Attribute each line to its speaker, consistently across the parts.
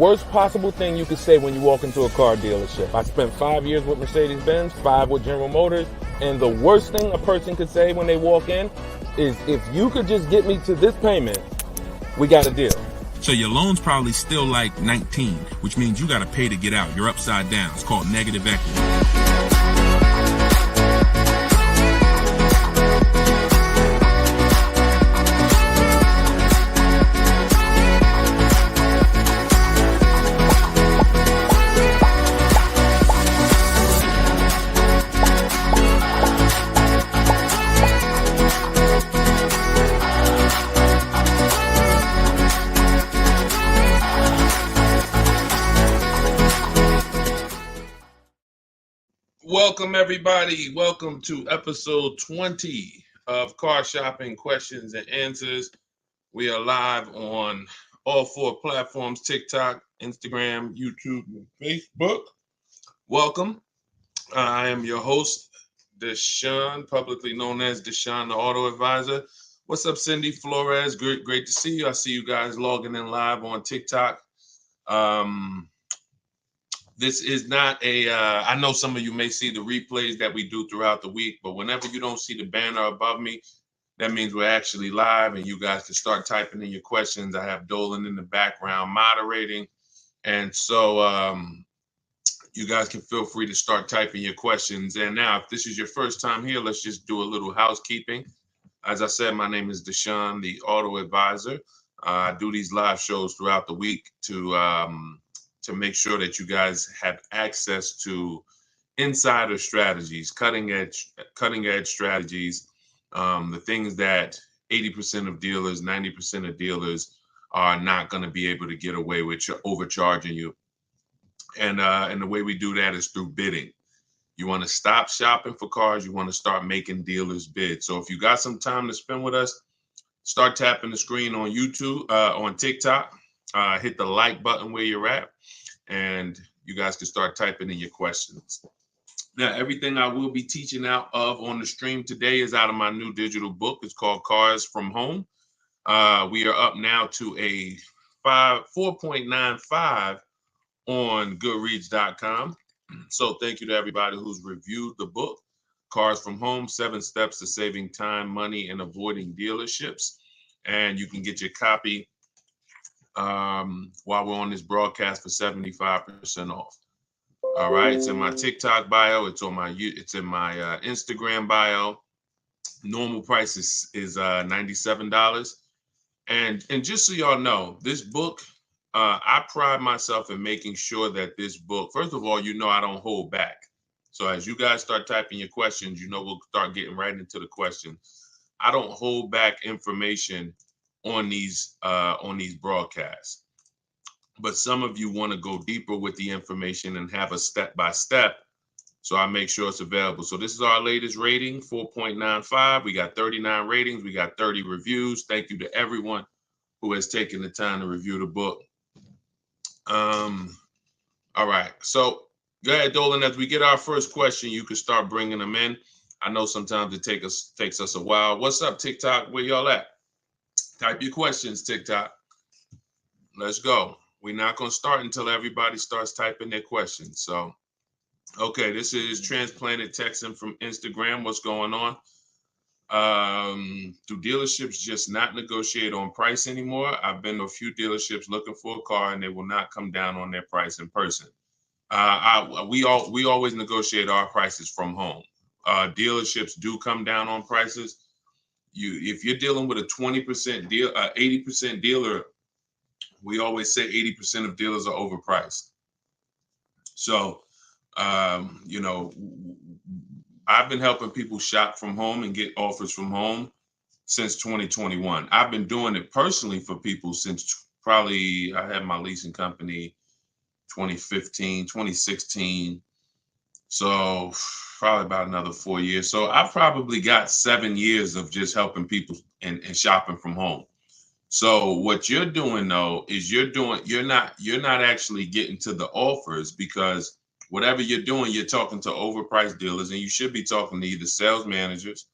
Speaker 1: worst possible thing you could say when you walk into a car dealership. I spent 5 years with Mercedes-Benz, 5 with General Motors, and the worst thing a person could say when they walk in is, if you could just get me to this payment, we got a deal.
Speaker 2: So your loan's probably still like 19, which means you got to pay to get out. You're upside down. It's called negative equity.
Speaker 3: Welcome, everybody. Welcome to episode 20 of Car Shopping Questions and Answers. We are live on all 4 platforms: TikTok, Instagram, YouTube, and Facebook. Welcome. I am your host, Deshone, publicly known as Deshone the Auto Advisor. What's up, Cindy Flores? Great to see you. I see you guys logging in live on TikTok. This is not a, I know some of you may see the replays that we do throughout the week, but whenever you don't see the banner above me, that means we're actually live and you guys can start typing in your questions. I have Dolan in the background moderating. And so you guys can feel free to start typing your questions. And now, if this is your first time here, let's just do a little housekeeping. As I said, my name is Deshone, the Auto Advisor. I do these live shows throughout the week to make sure that you guys have access to insider strategies, cutting edge strategies, the things that 80% of dealers, 90% of dealers are not going to be able to get away with overcharging you. And the way we do that is through bidding. You want to stop shopping for cars. You want to start making dealers bid. So if you got some time to spend with us, start tapping the screen on YouTube, on TikTok. Hit the like button where you're at, and you guys can start typing in your questions. Now, everything I will be teaching out of on the stream today is out of my new digital book. It's called Cars from Home. We are up now to a 4.95 on Goodreads.com. So thank you to everybody who's reviewed the book, Cars from Home, 7 Steps to Saving Time, Money, and Avoiding Dealerships. And you can get your copy while we're on this broadcast for 75% off. All right, it's in my TikTok bio, it's in my Instagram bio. Normal price is $97. And just so y'all know, this book, I pride myself in making sure that this book, first of all, I don't hold back. So as you guys start typing your questions, we'll start getting right into the questions. I don't hold back information on these broadcasts, but some of you want to go deeper with the information and have a step-by-step, so I make sure it's available. So this is our latest rating, 4.95. We got 39 ratings, we got 30 reviews. Thank you to everyone who has taken the time to review the book. All right, so go ahead, Dolan. As we get our first question, you can start bringing them in. I know sometimes it takes us a while. What's up, TikTok? Where y'all at? Type your questions, TikTok. Let's go. We're not going to start until everybody starts typing their questions. So, okay, this is Transplanted Texan from Instagram. What's going on? Do dealerships just not negotiate on price anymore? I've been to a few dealerships looking for a car, and they will not come down on their price in person. We always negotiate our prices from home. Dealerships do come down on prices. If you're dealing with a 20% deal, 80% dealer, we always say 80% of dealers are overpriced. So, I've been helping people shop from home and get offers from home since 2021. I've been doing it personally for people since probably, I had my leasing company 2015, 2016. So probably about another 4 years. So I've probably got 7 years of just helping people and shopping from home. So what you're doing though is you're not actually getting to the offers, because whatever you're doing, you're talking to overpriced dealers, and you should be talking to either sales managers,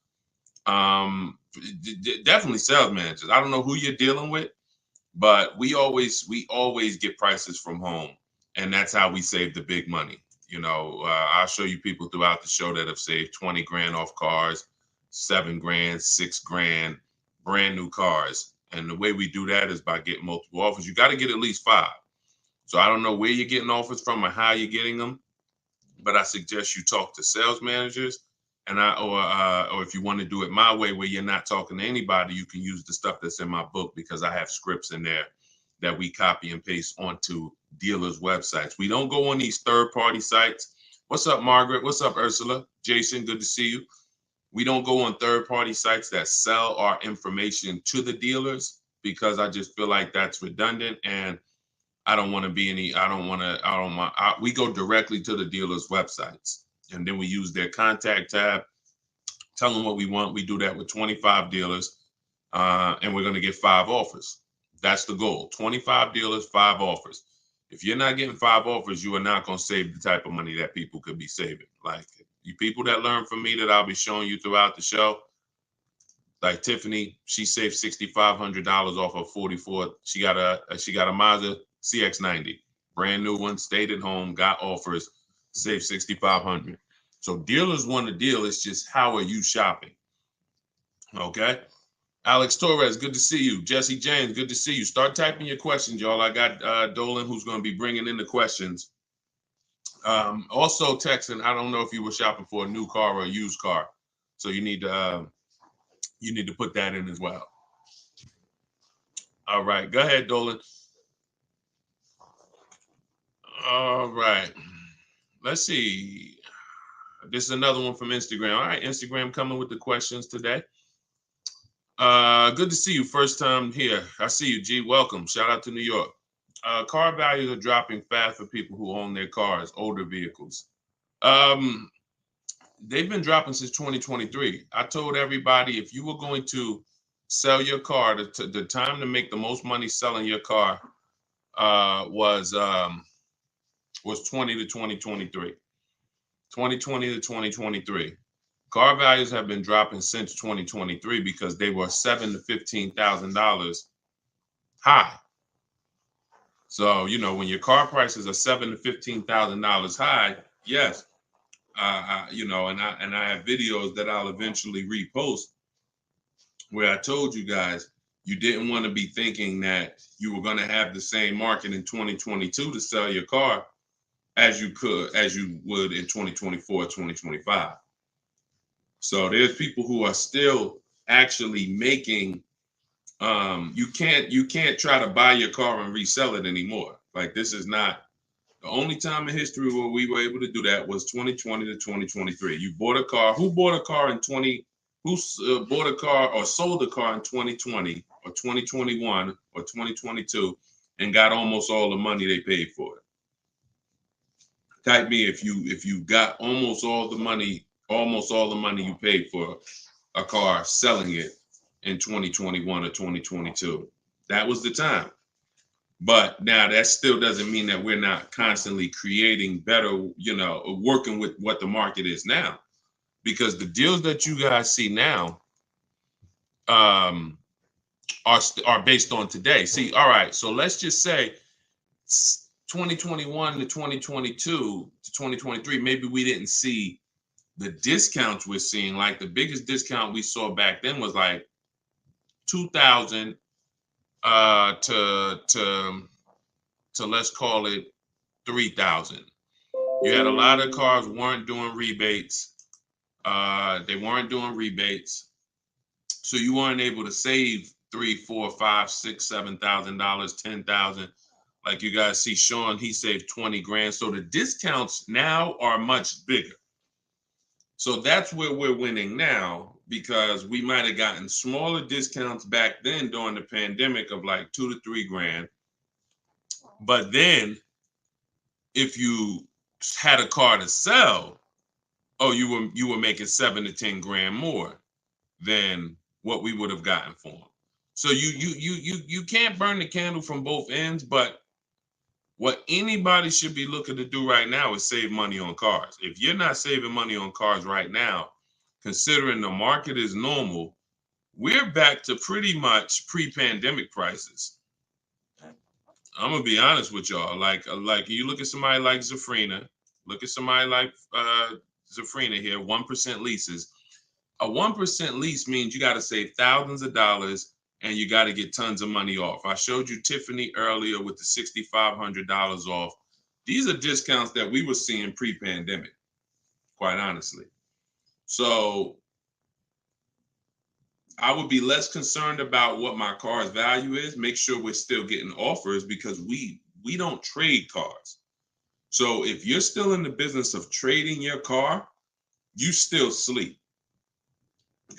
Speaker 3: definitely sales managers. I don't know who you're dealing with, But we always get prices from home, and that's how we save the big money. I'll show you people throughout the show that have saved 20 grand off cars, 7 grand, 6 grand, brand new cars. And the way we do that is by getting multiple offers. You got to get at least 5. So I don't know where you're getting offers from or how you're getting them, but I suggest you talk to sales managers, and or if you want to do it my way, where you're not talking to anybody, you can use the stuff that's in my book, because I have scripts in there that we copy and paste onto dealers' websites. We don't go on these third-party sites. What's up, Margaret? What's up, Ursula? Jason, good to see you. We don't go on third-party sites that sell our information to the dealers, because I just feel like that's redundant, and I don't want to be any, we go directly to the dealers' websites, and then we use their contact tab, tell them what we want. We do that with 25 dealers, and we're going to get 5 offers. That's the goal. 25 dealers, 5 offers. If you're not getting 5 offers, you are not going to save the type of money that people could be saving. Like, you people that learn from me that I'll be showing you throughout the show, like Tiffany, she saved $6,500 off of 44. She got a Mazda CX-90, brand new one, stayed at home, got offers, saved $6,500. So dealers want a deal. It's just, how are you shopping? Okay. Alex Torres, good to see you. Jesse James, good to see you. Start typing your questions, y'all. I got Dolan, who's going to be bringing in the questions. Also texting, I don't know if you were shopping for a new car or a used car, so you need to put that in as well. All right, go ahead, Dolan. All right, let's see. This is another one from Instagram. All right, Instagram coming with the questions today. Good to see you. First time here. I see you, G. Welcome. Shout out to New York. Car values are dropping fast for people who own their cars, older vehicles. They've been dropping since 2023. I told everybody, if you were going to sell your car, the time to make the most money selling your car was 20 to 2023. 2020 to 2023. Car values have been dropping since 2023 because they were $7,000 to $15,000 high. So, when your car prices are $7,000 to $15,000 high, yes, and I have videos that I'll eventually repost where I told you guys you didn't want to be thinking that you were going to have the same market in 2022 to sell your car as you would in 2024, 2025. So there's people who are still actually making, you can't try to buy your car and resell it anymore. Like, this is not the only time in history where we were able to do that was 2020 to 2023. You bought a car. Who bought a car in bought a car or sold a car in 2020 or 2021 or 2022 and got almost all the money they paid for it? Type me if you got almost all the money you paid for a car selling it in 2021 or 2022. That was the time. But now that still doesn't mean that we're not constantly creating better, working with what the market is now, because the deals that you guys see now are based on today. See, all right, so let's just say 2021 to 2022 to 2023, maybe we didn't see the discounts we're seeing. Like, the biggest discount we saw back then was like 2,000 to let's call it 3,000. You had a lot of cars weren't doing rebates. They weren't doing rebates, so you weren't able to save $3,000, $4,000, $5,000, $6,000, $7,000, $10,000. Like you guys see, Sean, he saved 20 grand. So the discounts now are much bigger. So that's where we're winning now, because we might have gotten smaller discounts back then during the pandemic of like 2 to 3 grand. But then if you had a car to sell, you were making 7 to 10 grand more than what we would have gotten for them. So you can't burn the candle from both ends, but what anybody should be looking to do right now is save money on cars. If you're not saving money on cars right now, considering the market is normal, we're back to pretty much pre-pandemic prices. I'm gonna be honest with y'all. Like you look at somebody like Zafrina, look at somebody like Zafrina here, 1% leases. A 1% lease means you got to save thousands of dollars and you got to get tons of money off. I showed you Tiffany earlier with the $6,500 off. These are discounts that we were seeing pre-pandemic, quite honestly. So I would be less concerned about what my car's value is. Make sure we're still getting offers because we don't trade cars. So if you're still in the business of trading your car, you still sleep.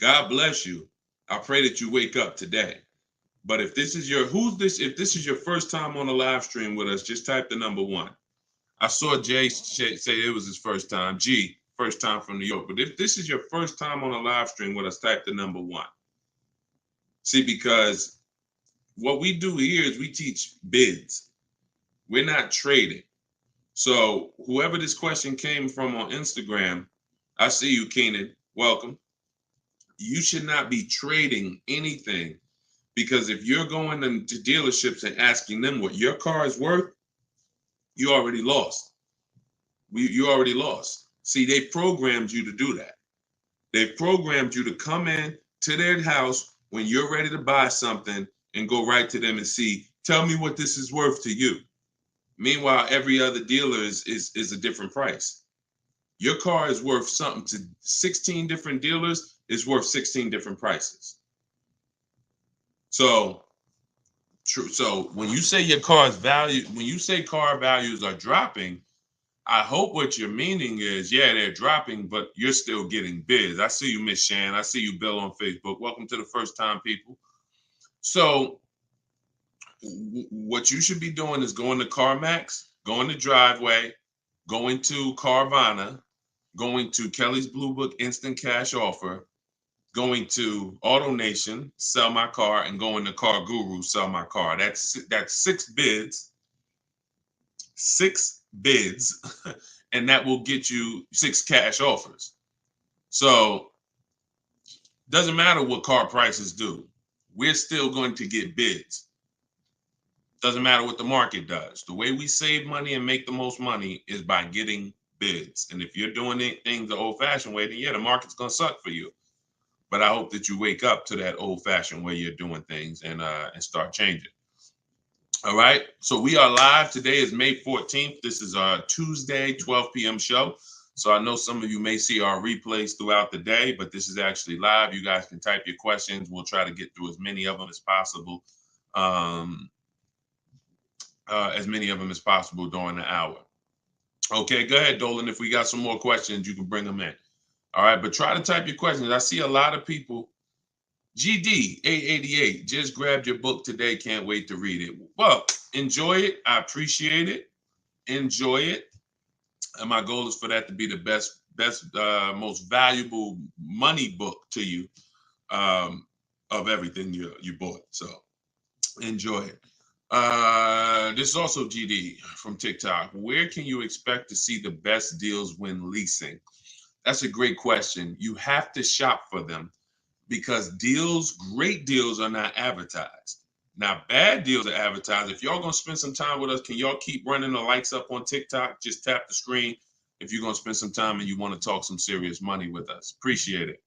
Speaker 3: God bless you. I pray that you wake up today. But if this is your if this is your first time on a live stream with us, just type the number 1. I saw Jay say it was his first time. G, first time from New York. But if this is your first time on a live stream with us, type the number 1. See, because what we do here is we teach bids. We're not trading. So whoever this question came from on Instagram, I see you, Keenan. Welcome. You should not be trading anything, because if you're going into dealerships and asking them what your car is worth, you already lost. You already lost. See, they programmed you to do that. They programmed you to come in to their house when you're ready to buy something and go right to them and see, tell me what this is worth to you. Meanwhile, every other dealer is a different price. Your car is worth something to 16 different dealers, is worth 16 different prices. So, true. So when you say your car's value, when you say car values are dropping, I hope what you're meaning is, yeah, they're dropping, but you're still getting bids. I see you, Miss Shan. I see you, Bill, on Facebook. Welcome to the first time, people. So what you should be doing is going to CarMax, going to Driveway, going to Carvana, going to Kelly's Blue Book Instant Cash Offer, going to AutoNation, sell my car, and going to Car Guru, sell my car. That's 6 bids. 6 bids, and that will get you 6 cash offers. So doesn't matter what car prices do. We're still going to get bids. Doesn't matter what the market does. The way we save money and make the most money is by getting bids. And if you're doing things the old-fashioned way, then yeah, the market's going to suck for you. But I hope that you wake up to that old-fashioned way you're doing things and start changing. All right. So we are live. Today is May 14th. This is our Tuesday, 12 p.m. show. So I know some of you may see our replays throughout the day, but this is actually live. You guys can type your questions. We'll try to get through as many of them as possible. During the hour. Okay, go ahead, Dolan. If we got some more questions, you can bring them in. All right, but try to type your questions. I see a lot of people. GD 888 just grabbed your book today. Can't wait to read it. Well, enjoy it. I appreciate it. Enjoy it. And my goal is for that to be the best, most valuable money book to you of everything you bought. So enjoy it. This is also GD from TikTok. Where can you expect to see the best deals when leasing? That's a great question. You have to shop for them, because great deals are not advertised. Now, bad deals are advertised. If y'all gonna spend some time with us, can y'all keep running the lights up on TikTok? Just tap the screen if you're gonna spend some time and you want to talk some serious money with us. Appreciate it.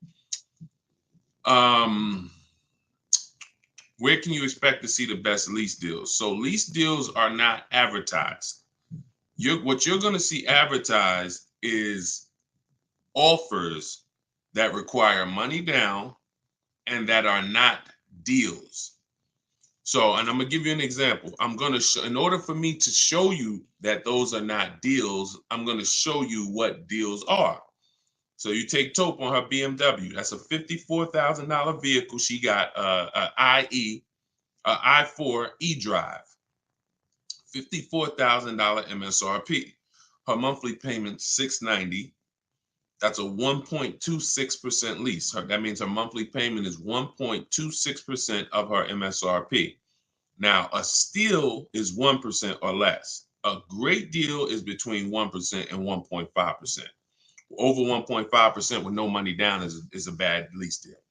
Speaker 3: Where can you expect to see the best lease deals? So lease deals are not advertised. What you're gonna see advertised is offers that require money down and that are not deals. So, and I'm gonna give you an example. I'm gonna in order for me to show you that those are not deals, I'm gonna show you what deals are. So you take Taupe on her BMW. That's a $54,000 vehicle. She got i4 e-drive, $54,000 MSRP. Her monthly payment $690. That's a 1.26% lease. That means her monthly payment is 1.26% of her MSRP. Now, a steal is 1% or less. A great deal is between 1% and 1.5%. Over 1.5% with no money down is a bad lease deal.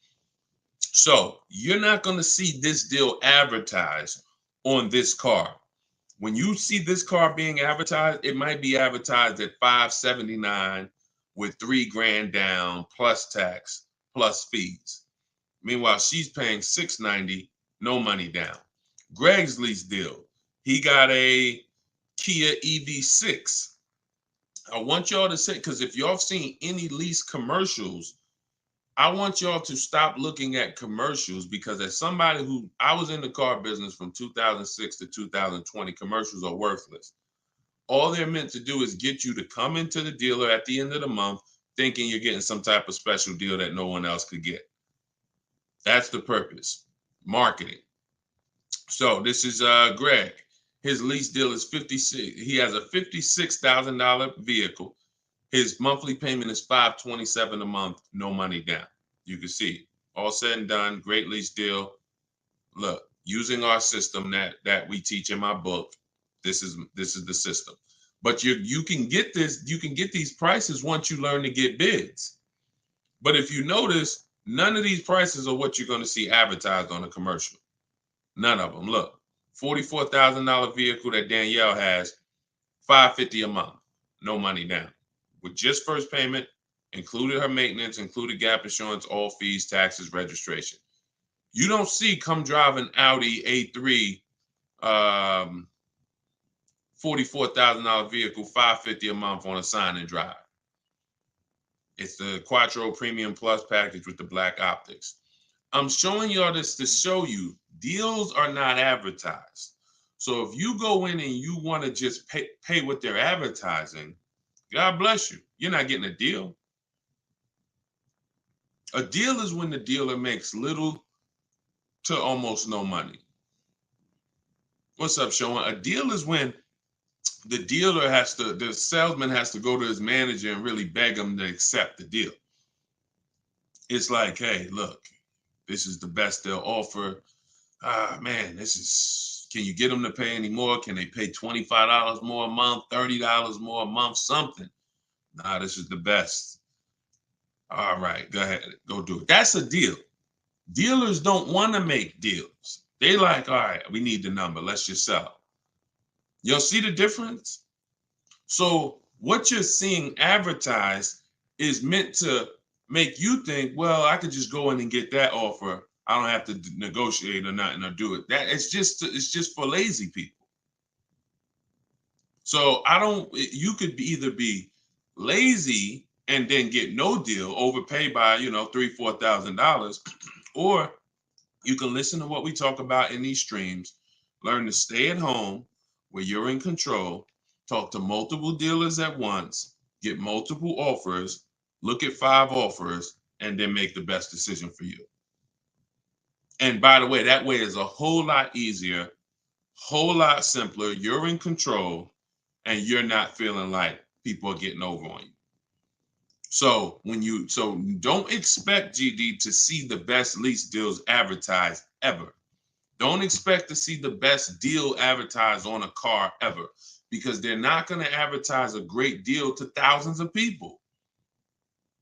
Speaker 3: So you're not going to see this deal advertised on this car. When you see this car being advertised, it might be advertised at $579 with $3,000 down plus tax plus fees. Meanwhile, she's paying $690, no money down. Greg's lease deal, he got a Kia EV6. I want y'all to say, because if y'all seen any lease commercials, I want y'all to stop looking at commercials, because as somebody who, I was in the car business from 2006 to 2020, commercials are worthless. All they're meant to do is get you to come into the dealer at the end of the month thinking you're getting some type of special deal that no one else could get. That's the purpose, marketing. So this is Greg. His lease deal is 56. He has a $56,000 vehicle. His monthly payment is $527 a month, no money down. You can see all said and done, great lease deal. Look, using our system that we teach in my book, this is the system. But you can get this, you can get these prices once you learn to get bids. But if you notice, none of these prices are what you're going to see advertised on a commercial. None of them. Look, $44,000 vehicle that Danielle has, $550 a month, no money down, with just first payment, included her maintenance, included gap insurance, all fees, taxes, registration. You don't see come drive an Audi A3, $44,000 vehicle, $550 a month on a sign and drive. It's the Quattro Premium Plus package with the black optics. I'm showing y'all this to show you deals are not advertised. So if you go in and you want to just pay what they're advertising, God bless you. You're not getting a deal. A deal is when the dealer makes little to almost no money. What's up, Sean? A deal is when the salesman has to go to his manager and really beg him to accept the deal. It's like, hey, look, this is the best they'll offer. Man, can you get them to pay any more? Can they pay $25 more a month, $30 more a month, something? Nah, this is the best. All right, go ahead, go do it. That's a deal. Dealers don't want to make deals. They like, all right, we need the number. Let's just sell. You'll see the difference? So what you're seeing advertised is meant to make you think, well, I could just go in and get that offer. I don't have to negotiate or nothing or do it. It's just for lazy people. So you could either be lazy and then get no deal, overpay by, $3,000, $4,000, or you can listen to what we talk about in these streams, learn to stay at home where you're in control, talk to multiple dealers at once, get multiple offers, look at 5 offers, and then make the best decision for you. And by the way, that way is a whole lot easier, whole lot simpler. You're in control and you're not feeling like people are getting over on you. So don't expect GD to see the best lease deals advertised ever. Don't expect to see the best deal advertised on a car ever, because they're not going to advertise a great deal to thousands of people.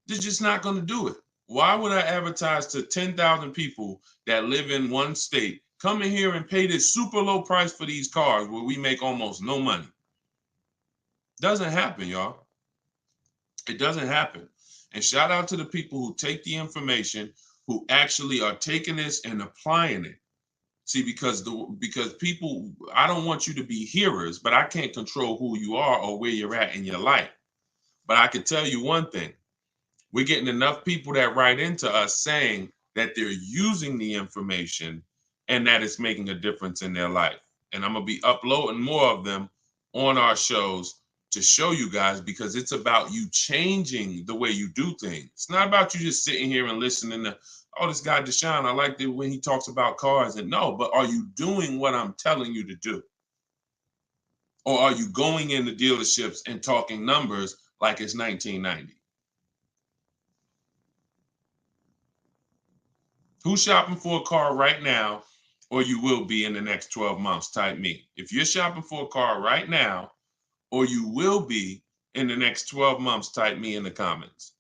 Speaker 3: They're just not going to do it. Why would I advertise to 10,000 people that live in one state, come in here and pay this super low price for these cars where we make almost no money? Doesn't happen, y'all. It doesn't happen. And shout out to the people who take the information, who actually are taking this and applying it. See, because people, I don't want you to be hearers, but I can't control who you are or where you're at in your life. But I can tell you one thing. We're getting enough people that write into us saying that they're using the information and that it's making a difference in their life. And I'm going to be uploading more of them on our shows to show you guys, because it's about you changing the way you do things. It's not about you just sitting here and listening to, oh, this guy Deshone, I like it when he talks about cars. And no, but are you doing what I'm telling you to do? Or are you going into dealerships and talking numbers like it's 1990? Who's shopping for a car right now, or you will be in the next 12 months? Type me. If you're shopping for a car right now, or you will be in the next 12 months, type me in the comments.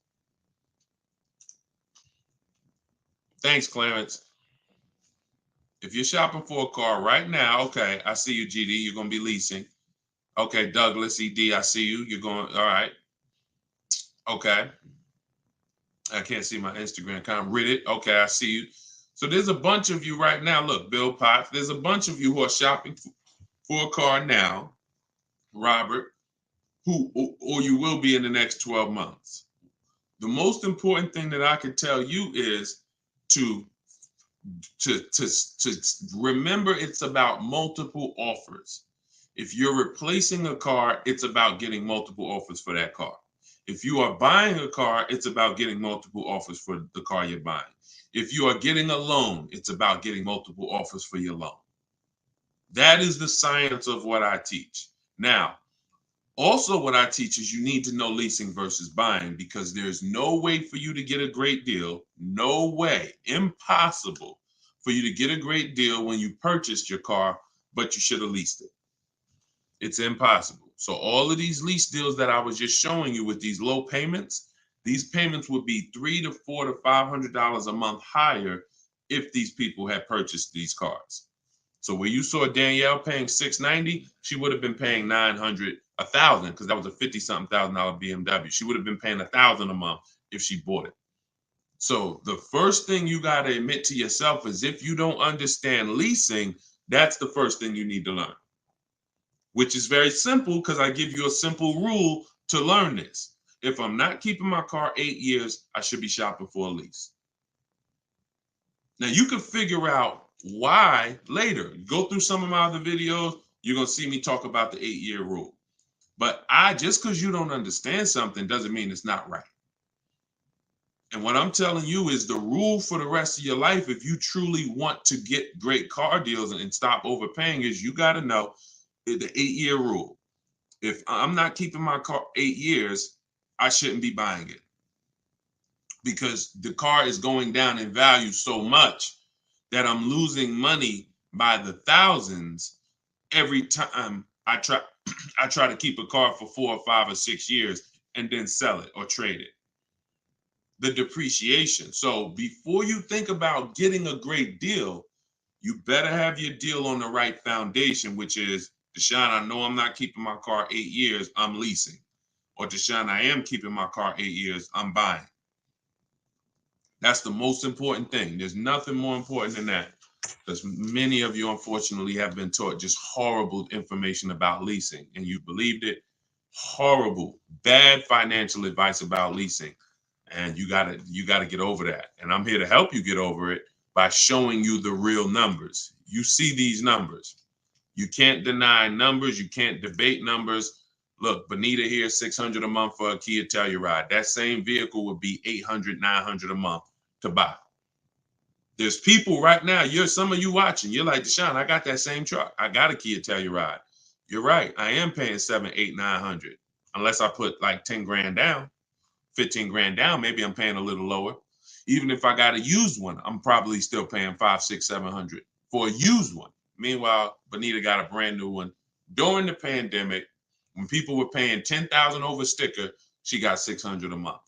Speaker 3: Thanks, Clarence. If you're shopping for a car right now, okay, I see you, GD. You're going to be leasing. Okay, Douglas, ED, I see you. You're going, all right. Okay. I can't see my Instagram account. Reddit. Okay, I see you. So there's a bunch of you right now. Look, Bill Potts. There's a bunch of you who are shopping for a car now, Robert, who or you will be in the next 12 months. The most important thing that I can tell you is to remember it's about multiple offers. If you're replacing a car, it's about getting multiple offers for that car. If you are buying a car, it's about getting multiple offers for the car you're buying. If you are getting a loan, it's about getting multiple offers for your loan. That is the science of what I teach. Now, also what I teach is you need to know leasing versus buying, because there's no way for you to get a great deal, no way, impossible for you to get a great deal when you purchased your car, but you should have leased it. It's impossible. So all of these lease deals that I was just showing you with these low payments, these payments would be $300 to $400 to $500 a month higher if these people had purchased these cars. So where you saw Danielle paying $690, she would have been paying $900, $1,000, because that was a $50-something thousand BMW. She would have been paying $1,000 a month if she bought it. So the first thing you got to admit to yourself is if you don't understand leasing, that's the first thing you need to learn, which is very simple because I give you a simple rule to learn this. If I'm not keeping my car 8 years, I should be shopping for a lease. Now you can figure out why later. Go through some of my other videos, you're going to see me talk about the 8-year rule. But just because you don't understand something doesn't mean it's not right. And what I'm telling you is the rule for the rest of your life, if you truly want to get great car deals and stop overpaying, is you got to know the 8-year rule. If I'm not keeping my car 8 years, I shouldn't be buying it, because the car is going down in value so much that I'm losing money by the thousands every time I try to keep a car for 4 or 5 or 6 years and then sell it or trade it. The depreciation. So before you think about getting a great deal, you better have your deal on the right foundation, which is, Deshone, I know I'm not keeping my car 8 years, I'm leasing. Or Deshone, I am keeping my car 8 years, I'm buying. That's the most important thing. There's nothing more important than that, because many of you, unfortunately, have been taught just horrible information about leasing, and you believed it. Horrible, bad financial advice about leasing, and you gotta get over that. And I'm here to help you get over it by showing you the real numbers. You see these numbers. You can't deny numbers. You can't debate numbers. Look, Bonita here, $600 a month for a Kia Telluride. That same vehicle would be $800, $900 a month to buy. There's people right now, some of you watching, you're like, Deshone, I got that same truck. I got a Kia Telluride. You're right. I am paying $700, $800, $900, unless I put like 10 grand down, 15 grand down. Maybe I'm paying a little lower. Even if I got a used one, I'm probably still paying $500, $600, $700 for a used one. Meanwhile, Bonita got a brand new one during the pandemic. When people were paying $10,000 over sticker, she got $600 a month.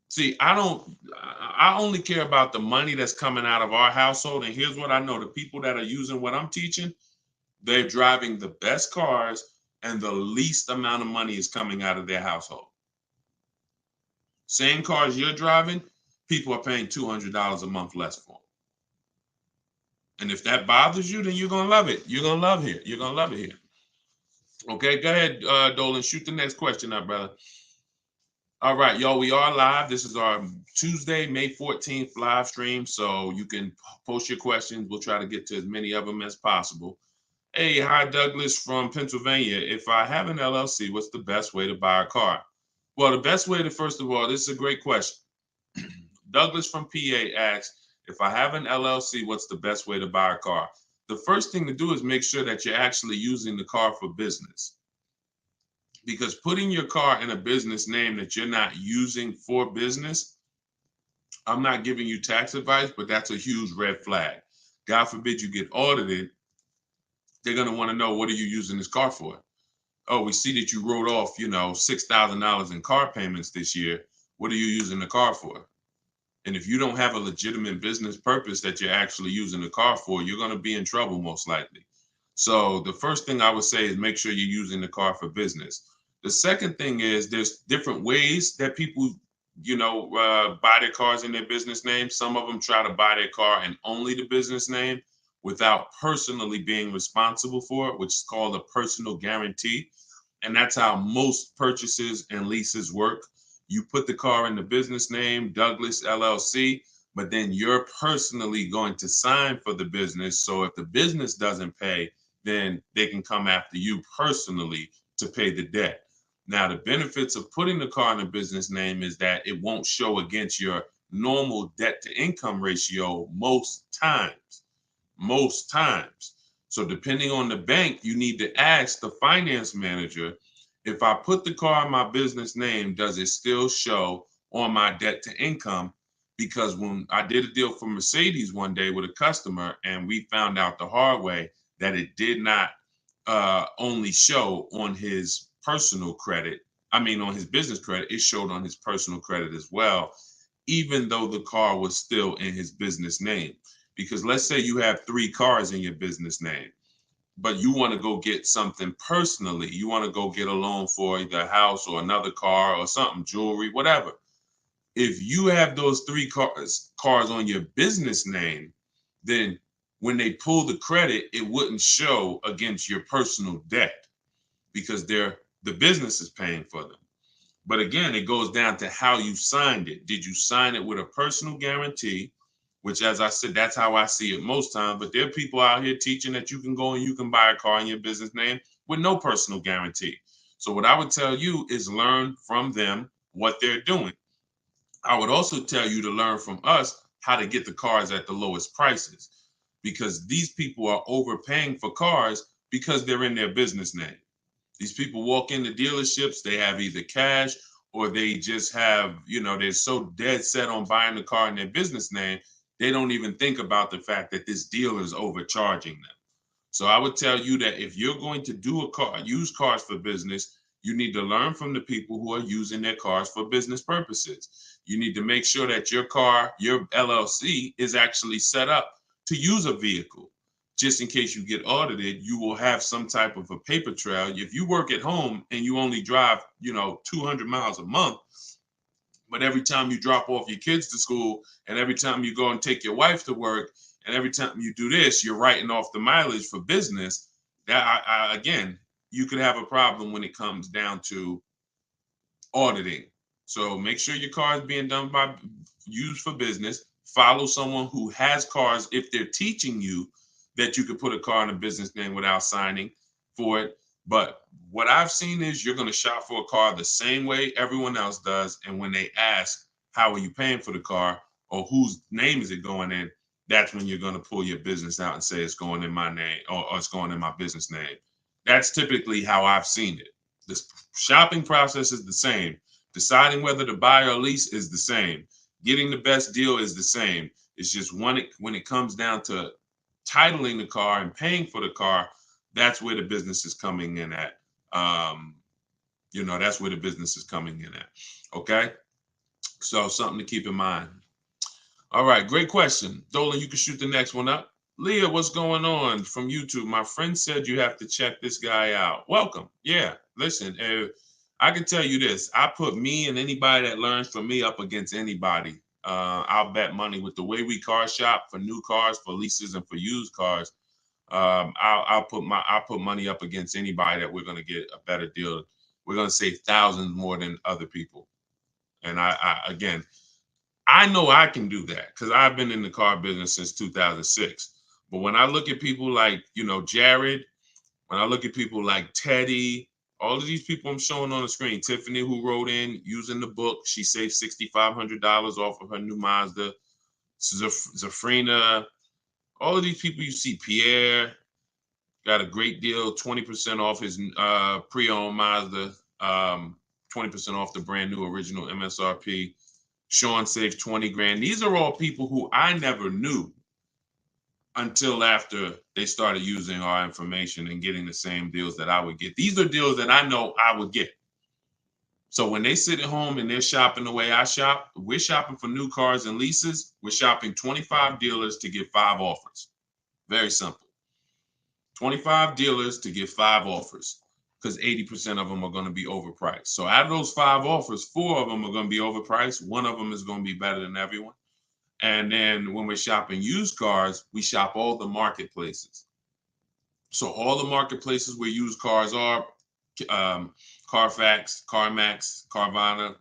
Speaker 3: See, I only care about the money that's coming out of our household. And here's what I know. The people that are using what I'm teaching, they're driving the best cars and the least amount of money is coming out of their household. Same cars you're driving, people are paying $200 a month less for. And if that bothers you, then you're going to love it. You're going to love here. You're going to love it here. Okay, go ahead, Dolan. Shoot the next question up, brother. All right, y'all, we are live. This is our Tuesday, May 14th live stream. So you can post your questions. We'll try to get to as many of them as possible. Hey, hi, Douglas from Pennsylvania. If I have an LLC, what's the best way to buy a car? Well, the best way to, first of all, this is a great question. Douglas from PA asks, if I have an LLC, what's the best way to buy a car? The first thing to do is make sure that you're actually using the car for business. Because putting your car in a business name that you're not using for business, I'm not giving you tax advice, but that's a huge red flag. God forbid you get audited. They're going to want to know, what are you using this car for? Oh, we see that you wrote off, $6,000 in car payments this year. What are you using the car for? And if you don't have a legitimate business purpose that you're actually using the car for, you're going to be in trouble most likely. So the first thing I would say is make sure you're using the car for business. The second thing is there's different ways that people, buy their cars in their business name. Some of them try to buy their car in only the business name without personally being responsible for it, which is called a personal guarantee. And that's how most purchases and leases work. You put the car in the business name, Douglas LLC, but then you're personally going to sign for the business. So if the business doesn't pay, then they can come after you personally to pay the debt. Now, the benefits of putting the car in a business name is that it won't show against your normal debt to income ratio most times. Most times. So depending on the bank, you need to ask the finance manager, if I put the car in my business name, does it still show on my debt to income? Because when I did a deal for Mercedes one day with a customer, and we found out the hard way that it did not only show on his personal credit, on his business credit, it showed on his personal credit as well, even though the car was still in his business name. Because let's say you have 3 cars in your business name, but you want to go get something personally. You want to go get a loan for either a house or another car or something, jewelry, whatever. If you have those 3 cars on your business name, then when they pull the credit, it wouldn't show against your personal debt because the business is paying for them. But again, it goes down to how you signed it. Did you sign it with a personal guarantee? Which, as I said, that's how I see it most times. But there are people out here teaching that you can go and you can buy a car in your business name with no personal guarantee. So what I would tell you is learn from them what they're doing. I would also tell you to learn from us how to get the cars at the lowest prices, because these people are overpaying for cars because they're in their business name. These people walk into dealerships, they have either cash or they just have, they're so dead set on buying the car in their business name, they don't even think about the fact that this dealer is overcharging them. So I would tell you that if you're going to use cars for business, you need to learn from the people who are using their cars for business purposes. You need to make sure that your car, your LLC, is actually set up to use a vehicle. Just in case you get audited, you will have some type of a paper trail. If you work at home and you only drive, 200 miles a month, but every time you drop off your kids to school and every time you go and take your wife to work and every time you do this, you're writing off the mileage for business, that again, you could have a problem when it comes down to auditing. So make sure your car is being used for business. Follow someone who has cars if they're teaching you that you could put a car in a business name without signing for it. But what I've seen is you're going to shop for a car the same way everyone else does. And when they ask, how are you paying for the car or whose name is it going in? That's when you're going to pull your business out and say it's going in my name or it's going in my business name. That's typically how I've seen it. The shopping process is the same. Deciding whether to buy or lease is the same. Getting the best deal is the same. It's just when it comes down to titling the car and paying for the car, that's where the business is coming in at. That's where the business is coming in at. Okay. So something to keep in mind. All right. Great question. Dolan, you can shoot the next one up. Leah, what's going on from YouTube? My friend said you have to check this guy out. Welcome. Yeah. Listen, I can tell you this. I put me and anybody that learns from me up against anybody. I'll bet money with the way we car shop for new cars, for leases, and for used cars. I'll put money up against anybody that we're going to get a better deal. We're going to save thousands more than other people. And again, I know I can do that because I've been in the car business since 2006. But when I look at people like, Jared, when I look at people like Teddy, all of these people I'm showing on the screen, Tiffany, who wrote in using the book, she saved $6,500 off of her new Mazda. Zafrina, all of these people you see, Pierre got a great deal, 20% off his pre-owned Mazda, 20% off the brand new original MSRP. Sean saved 20 grand. These are all people who I never knew until after they started using our information and getting the same deals that I would get. These are deals that I know I would get. So when they sit at home and they're shopping the way I shop, we're shopping for new cars and leases. We're shopping 25 dealers to get 5 offers. Very simple. 25 dealers to get 5 offers, because 80% of them are going to be overpriced. So out of those 5 offers, 4 of them are going to be overpriced. 1 of them is going to be better than everyone. And then when we're shopping used cars, we shop all the marketplaces. So all the marketplaces where used cars are, Carfax, CarMax, Carvana,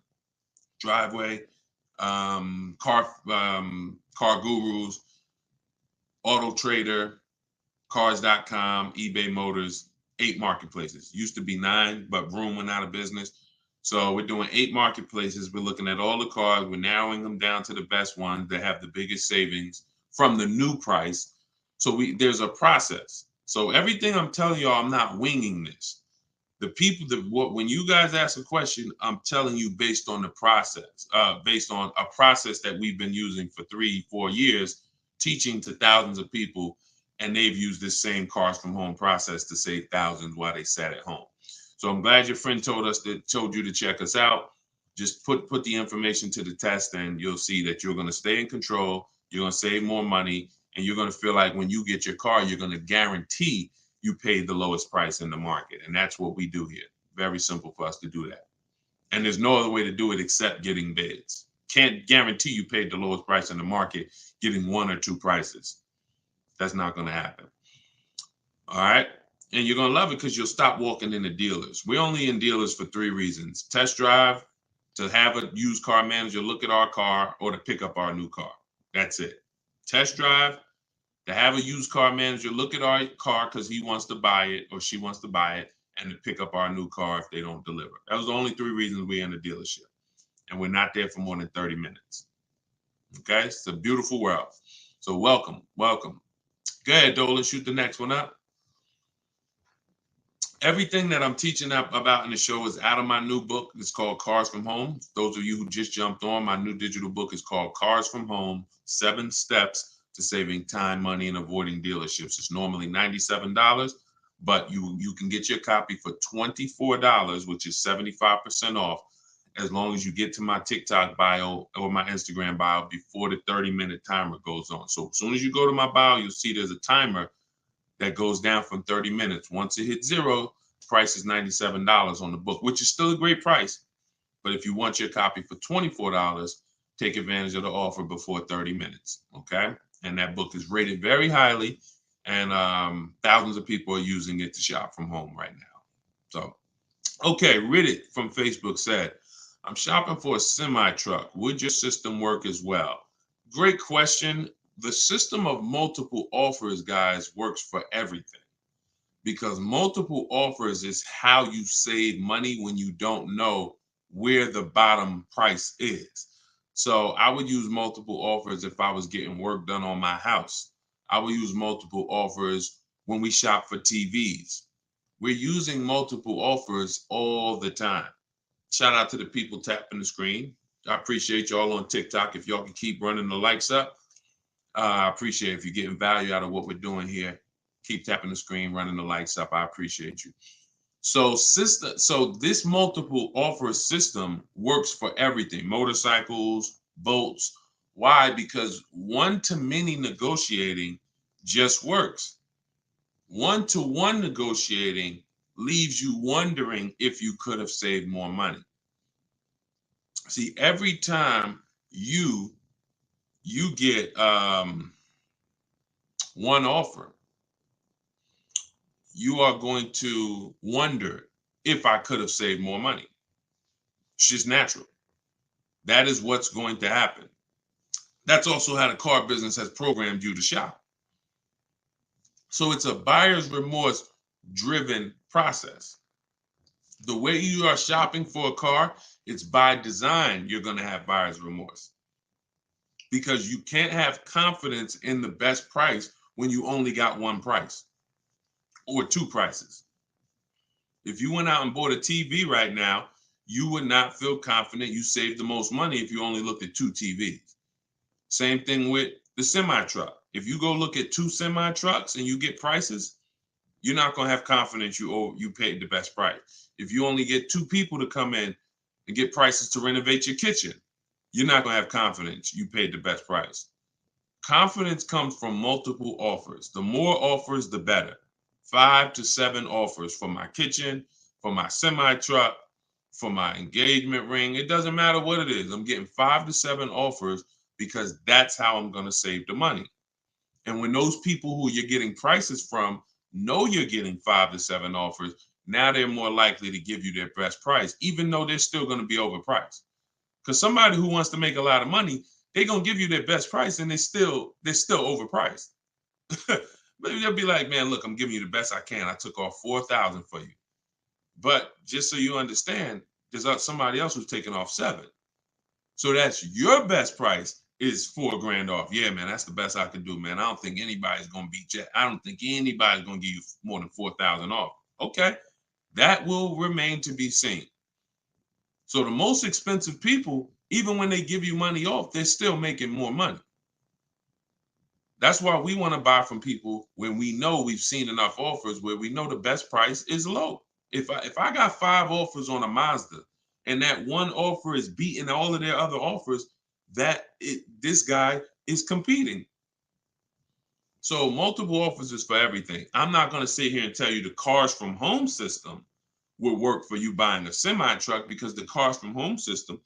Speaker 3: Driveway, Car Gurus, Auto Trader, Cars.com, eBay Motors, 8 marketplaces. Used to be 9, but Vroom went out of business. So we're doing 8 marketplaces. We're looking at all the cars. We're narrowing them down to the best ones that have the biggest savings from the new price. So there's a process. So everything I'm telling y'all, I'm not winging this. The people when you guys ask a question, I'm telling you based on the process, based on a process that we've been using for 3-4 years, teaching to thousands of people, and they've used this same cars from home process to save thousands while they sat at home. So I'm glad your friend told you to check us out. Just put the information to the test, and you'll see that you're going to stay in control. You're going to save more money, and you're going to feel like when you get your car, you're going to guarantee you paid the lowest price in the market. And that's what we do here. Very simple for us to do that. And there's no other way to do it except getting bids. Can't guarantee you paid the lowest price in the market getting 1 or 2 prices. That's not going to happen. All right. And you're going to love it because you'll stop walking into dealers. We're only in dealers for 3 reasons: test drive, to have a used car manager look at our car, or to pick up our new car. That's it. Test drive, to have a used car manager look at our car because he wants to buy it or she wants to buy it, and to pick up our new car if they don't deliver. That was the only 3 reasons we're in the dealership. And we're not there for more than 30 minutes. Okay? It's a beautiful world. So welcome. Go ahead, Dolan, shoot the next one up. Everything that I'm teaching about in the show is out of my new book. It's called Cars from Home. Those of you who just jumped on, my new digital book is called Cars from Home, 7 Steps to Saving Time, Money, and Avoiding Dealerships. It's normally $97, but you can get your copy for $24, which is 75% off, as long as you get to my TikTok bio or my Instagram bio before the 30-minute timer goes on. So as soon as you go to my bio, you'll see there's a timer that goes down from 30 minutes. Once it hits 0, the price is $97 on the book, which is still a great price. But if you want your copy for $24, take advantage of the offer before 30 minutes, okay? And that book is rated very highly, and thousands of people are using it to shop from home right now. So, okay, Riddick from Facebook said, I'm shopping for a semi-truck. Would your system work as well? Great question. The system of multiple offers, guys, works for everything, because multiple offers is how you save money when you don't know where the bottom price is. So I would use multiple offers if I was getting work done on my house. I would use multiple offers when we shop for TVs. We're using multiple offers all the time. Shout out to the people tapping the screen. I appreciate y'all on TikTok. If y'all can keep running the likes up, I appreciate it. If you're getting value out of what we're doing here, keep tapping the screen, running the likes up. I appreciate you. So this multiple offer system works for everything. Motorcycles, boats. Why? Because one-to-many negotiating just works. One-to-one negotiating leaves you wondering if you could have saved more money. See, every time you get one offer, you are going to wonder if I could have saved more money. It's just natural. That is what's going to happen. That's also how the car business has programmed you to shop. So it's a buyer's remorse driven process. The way you are shopping for a car, it's by design you're going to have buyer's remorse, because you can't have confidence in the best price when you only got one price or 2 prices. If you went out and bought a TV right now, you would not feel confident you saved the most money if you only looked at 2 TVs. Same thing with the semi-truck. If you go look at 2 semi-trucks and you get prices, you're not going to have confidence you paid the best price. If you only get 2 people to come in and get prices to renovate your kitchen, you're not going to have confidence you paid the best price. Confidence comes from multiple offers. The more offers, the better. 5 to 7 offers for my kitchen, for my semi truck, for my engagement ring. It doesn't matter what it is. I'm getting 5 to 7 offers because that's how I'm going to save the money. And when those people who you're getting prices from know you're getting 5 to 7 offers, now they're more likely to give you their best price, even though they're still going to be overpriced. Because somebody who wants to make a lot of money, they're going to give you their best price and they're still overpriced. Maybe they'll be like, man, look, I'm giving you the best I can. I took off 4,000 for you. But just so you understand, there's somebody else who's taking off 7. So that's your best price is $4,000 off. Yeah, man, that's the best I can do, man. I don't think anybody's going to beat you. I don't think anybody's going to give you more than 4,000 off. Okay, that will remain to be seen. So the most expensive people, even when they give you money off, they're still making more money. That's why we want to buy from people when we know we've seen enough offers where we know the best price is low. If I got 5 offers on a Mazda and that one offer is beating all of their other offers, this guy is competing. So multiple offers is for everything. I'm not going to sit here and tell you the Cars from Home system will work for you buying a semi truck, because the Cars from Home system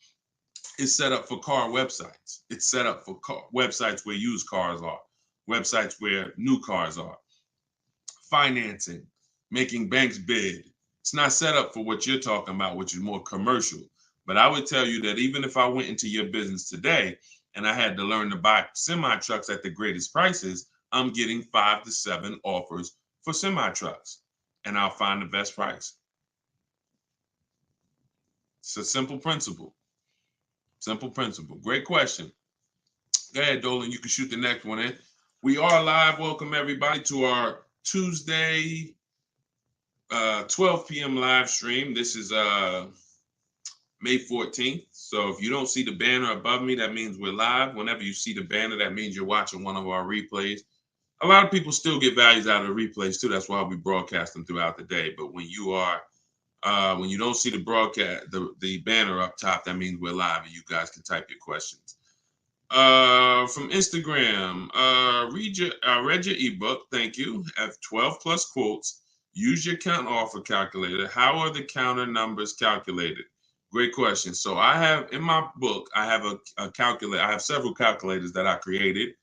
Speaker 3: is set up for car websites. It's set up for websites where used cars are, websites where new cars are, financing, making banks bid. It's not set up for what you're talking about, which is more commercial. But I would tell you that even if I went into your business today and I had to learn to buy semi trucks at the greatest prices, I'm getting 5 to 7 offers for semi trucks, and I'll find the best price. It's a simple principle. Simple principle. Great question. Go ahead, Dolan. You can shoot the next one in. We are live. Welcome everybody to our Tuesday 12 p.m. live stream. This is May 14th. So if you don't see the banner above me, that means we're live. Whenever you see the banner, that means you're watching one of our replays. A lot of people still get values out of the replays too. That's why we broadcast them throughout the day. But when you don't see the broadcast, the banner up top, that means we're live and you guys can type your questions. From Instagram, read your ebook. Thank you. Have 12 plus quotes. Use your count offer calculator. How are the counter numbers calculated? Great question. So I have in my book, I have a calculator. I have several calculators that I created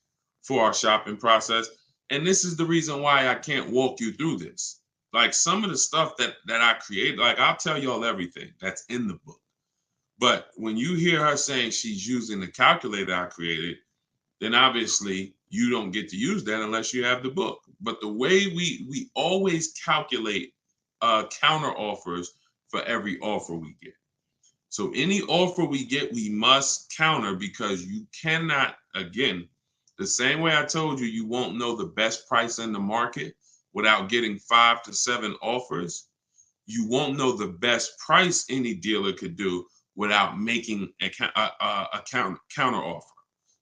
Speaker 3: for our shopping process. And this is the reason why I can't walk you through this. Like some of the stuff that I created, like I'll tell y'all everything that's in the book. But when you hear her saying she's using the calculator I created, then obviously you don't get to use that unless you have the book. But the way we always calculate counter offers for every offer we get. So any offer we get, we must counter, because you cannot, again, the same way I told you, you won't know the best price in the market without getting 5 to 7 offers. You won't know the best price any dealer could do without making a counter offer.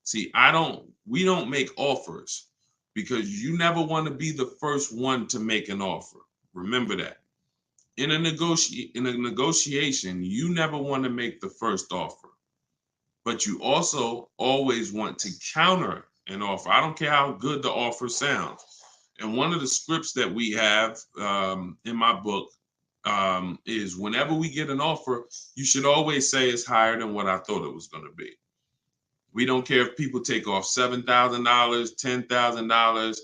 Speaker 3: See, we don't make offers because you never want to be the first one to make an offer. Remember that. In a negotiation, you never want to make the first offer, but you also always want to counter an offer. I don't care how good the offer sounds. And one of the scripts that we have in my book is whenever we get an offer, you should always say it's higher than what I thought it was going to be. We don't care if people take off $7,000, $10,000,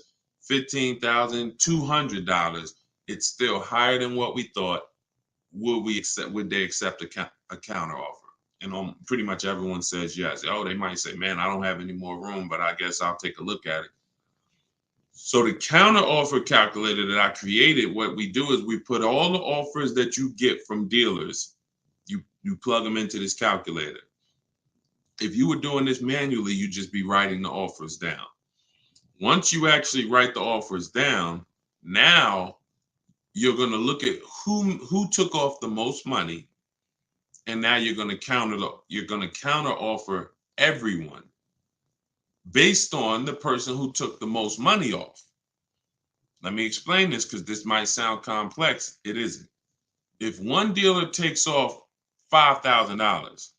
Speaker 3: $15,000, $200. It's still higher than what we thought. Would they accept a counter offer? And pretty much everyone says yes. Oh, they might say, man, I don't have any more room, but I guess I'll take a look at it. So the counter offer calculator that I created, what we do is we put all the offers that you get from dealers, you plug them into this calculator. If you were doing this manually, you'd just be writing the offers down. Once you actually write the offers down, now you're going to look at who took off the most money, and now you're going to counter offer everyone based on the person who took the most money off. Let me explain this because this might sound complex. It isn't. If one dealer takes off $5,000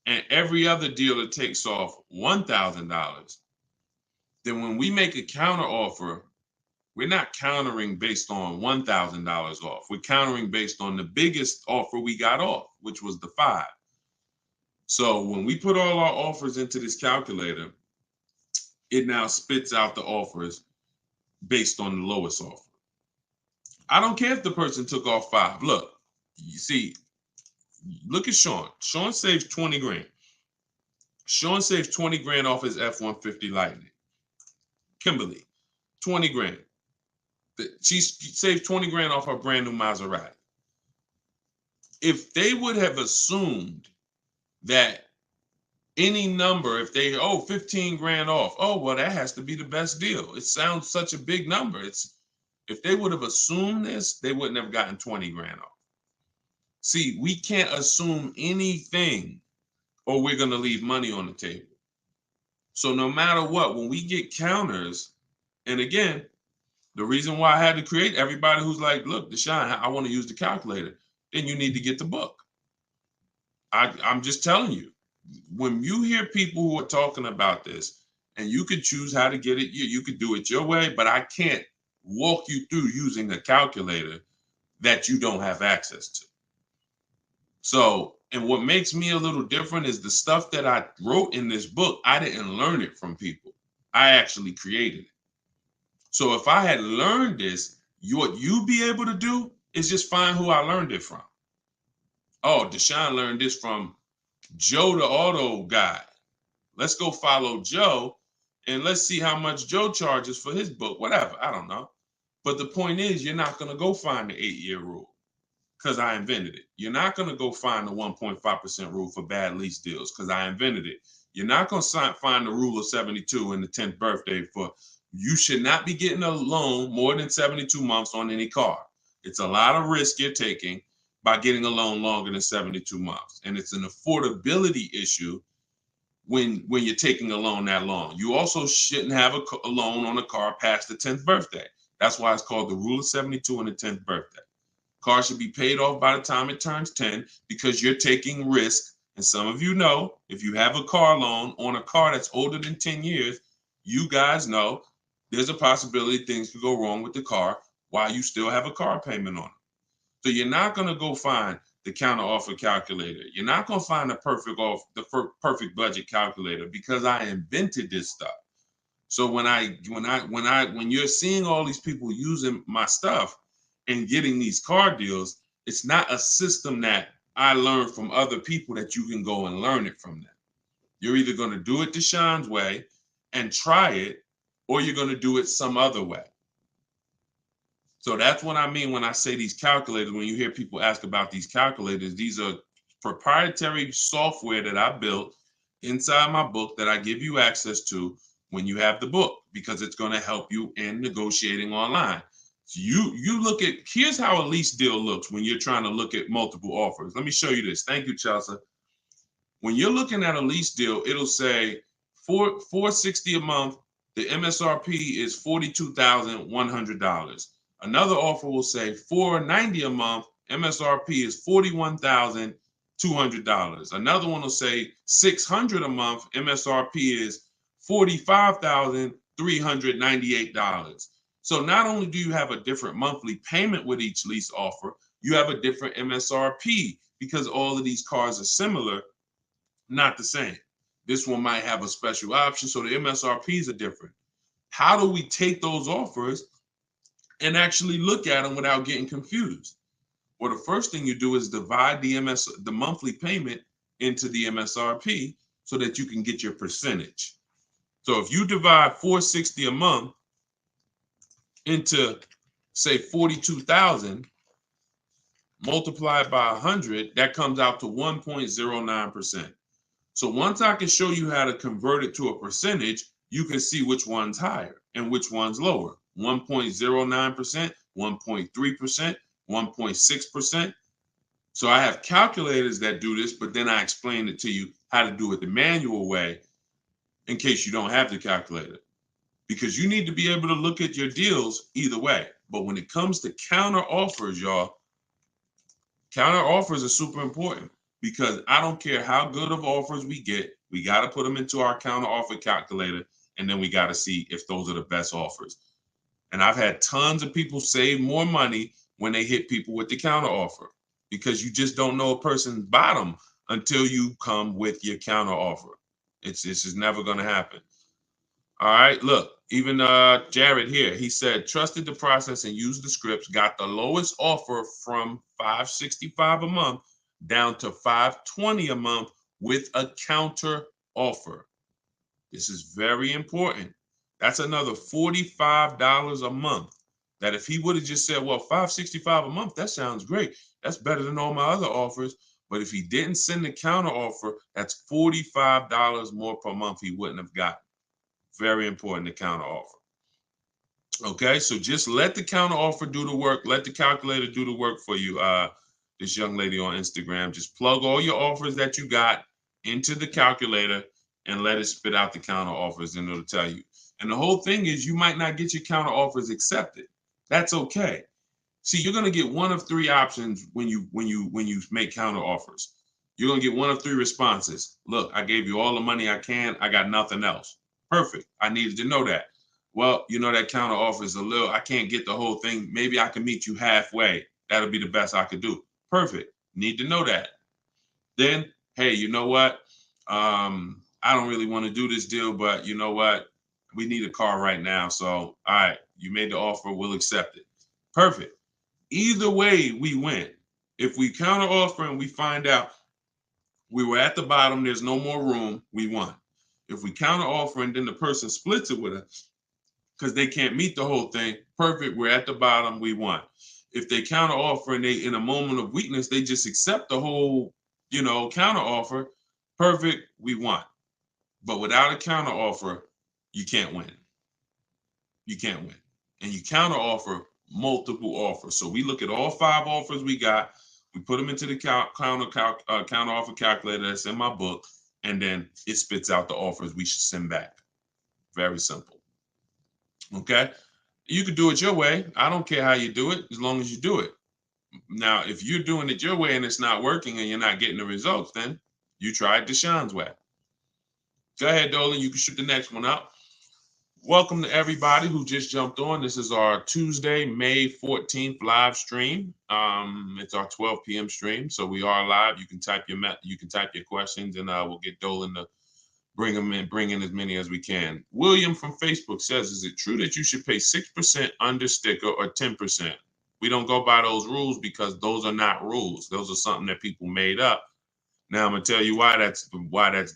Speaker 3: and every other dealer takes off $1,000, then when we make a counter offer, we're not countering based on $1,000 off. We're countering based on the biggest offer we got off, which was the 5. So when we put all our offers into this calculator, it now spits out the offers based on the lowest offer. I don't care if the person took off 5. Look, you see, look at Sean. Sean saves 20 grand. Sean saves 20 grand off his F-150 Lightning. Kimberly, 20 grand. She saved 20 grand off her brand new Maserati. If they would have assumed that any number, if they, 15 grand off, well, that has to be the best deal. It sounds such a big number. If they would have assumed this, they wouldn't have gotten 20 grand off. See, we can't assume anything or we're going to leave money on the table. So no matter what, when we get counters, and again, the reason why I had to create everybody who's like, look, Deshone, I want to use the calculator, then you need to get the book. I'm just telling you, when you hear people who are talking about this, and you could choose how to get it, you could do it your way, but I can't walk you through using a calculator that you don't have access to. So, and what makes me a little different is the stuff that I wrote in this book, I didn't learn it from people. I actually created it. So if I had learned this, what you'd be able to do is just find who I learned it from. Oh, Deshone learned this from Joe the auto guy. Let's go follow Joe and let's see how much Joe charges for his book, whatever, I don't know. But the point is, you're not going to go find the 8-year rule because I invented it. You're not going to go find the 1.5% rule for bad lease deals because I invented it. You're not going to find the rule of 72 in the 10th birthday for you should not be getting a loan more than 72 months on any car. It's a lot of risk you're taking by getting a loan longer than 72 months. And it's an affordability issue when you're taking a loan that long. You also shouldn't have a loan on a car past the 10th birthday. That's why it's called the rule of 72 and the 10th birthday. Car should be paid off by the time it turns 10 because you're taking risk. And some of you know, if you have a car loan on a car that's older than 10 years, you guys know there's a possibility things could go wrong with the car while you still have a car payment on it. So you're not going to go find the counter offer calculator. You're not going to find the perfect budget calculator because I invented this stuff. So when you're seeing all these people using my stuff and getting these car deals, it's not a system that I learned from other people that you can go and learn it from them. You're either going to do it Deshone's way and try it, or you're going to do it some other way. So that's what I mean when I say these calculators. When you hear people ask about these calculators, these are proprietary software that I built inside my book that I give you access to when you have the book, because it's going to help you in negotiating online. So you look at, here's how a lease deal looks when you're trying to look at multiple offers. Let me show you this. Thank you, Chelsea. When you're looking at a lease deal, it'll say $460 a month. The MSRP is $42,100. Another offer will say $490 a month. MSRP is $41,200. Another one will say $600 a month. MSRP is $45,398. So not only do you have a different monthly payment with each lease offer, you have a different MSRP because all of these cars are similar, not the same. This one might have a special option, so the MSRPs are different. How do we take those offers and actually look at them without getting confused? Well, the first thing you do is divide the monthly payment into the MSRP so that you can get your percentage. So if you divide $460 a month into, say, 42,000, multiplied by 100, that comes out to 1.09%. So once I can show you how to convert it to a percentage, you can see which one's higher and which one's lower. 1.09%, 1.3%, 1.6%. So I have calculators that do this, but then I explain it to you how to do it the manual way in case you don't have the calculator. Because you need to be able to look at your deals either way. But when it comes to counter offers, y'all, counter offers are super important. because I don't care how good of offers we get, we got to put them into our counter offer calculator, and then we got to see if those are the best offers. And I've had tons of people save more money when they hit people with the counter offer, because you just don't know a person's bottom until you come with your counter offer. It's just never going to happen. All right, look, even Jared here, he said, trusted the process and used the scripts, got the lowest offer from $565 a month down to $520 a month with a counter offer. This is very important. That's another $45 a month. That if he would have just said, well, $565 a month, that sounds great. That's better than all my other offers. But if he didn't send the counter offer, that's $45 more per month he wouldn't have gotten. Very important, the counter offer. Okay, so just let the counter offer do the work. Let the calculator do the work for you. This young lady on Instagram, just plug all your offers that you got into the calculator and let it spit out the counter offers, and it'll tell you. And the whole thing is, you might not get your counter offers accepted. That's okay. See, you're gonna get one of three options when you make counter offers. You're gonna get one of three responses. Look, I gave you all the money I can. I got nothing else. Perfect. I needed to know that. Well, you know, that counter offer is a little, I can't get the whole thing. Maybe I can meet you halfway. That'll be the best I could do. Perfect. Need to know that. Then, hey, you know what? I don't really want to do this deal, but you know what? We need a car right now. So, all right, you made the offer. We'll accept it. Perfect. Either way, we win. If we counter offer and we find out we were at the bottom, there's no more room, we won. If we counter offer and then the person splits it with us because they can't meet the whole thing, perfect, we're at the bottom, we won. If they counter offer and they, in a moment of weakness, they just accept the whole, counter offer, perfect, we won. But without a counter offer, you can't win. You can't win. And you counter offer multiple offers. So we look at all 5 offers we got, we put them into the counter offer calculator that's in my book, and then it spits out the offers we should send back. Very simple. Okay? You could do it your way. I don't care how you do it, as long as you do it. Now, if you're doing it your way and it's not working and you're not getting the results, then you try Deshone's way. Go ahead, Dolan. You can shoot the next one out. Welcome to everybody who just jumped on. This is our Tuesday, May 14th live stream. It's our 12 p.m. stream, so we are live. You can type your questions, and we'll get Dolan to bring in as many as we can. William from Facebook says, "Is it true that you should pay 6% under sticker or 10%?" We don't go by those rules because those are not rules. Those are something that people made up. Now I'm gonna tell you why that's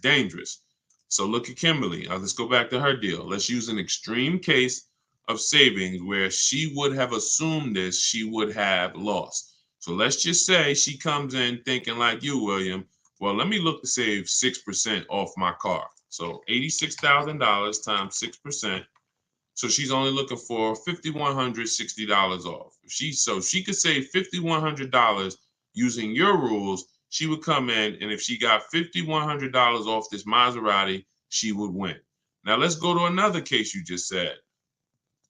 Speaker 3: dangerous. So look at Kimberly. Let's go back to her deal. Let's use an extreme case of savings where she would have assumed this, she would have lost. So let's just say she comes in thinking like you, William. Well, let me look to save 6% off my car. So $86,000 times 6%. So she's only looking for $5,160 off. So she could save $5,100 using your rules. She would come in, and if she got $5,100 off this Maserati, she would win. Now let's go to another case you just said.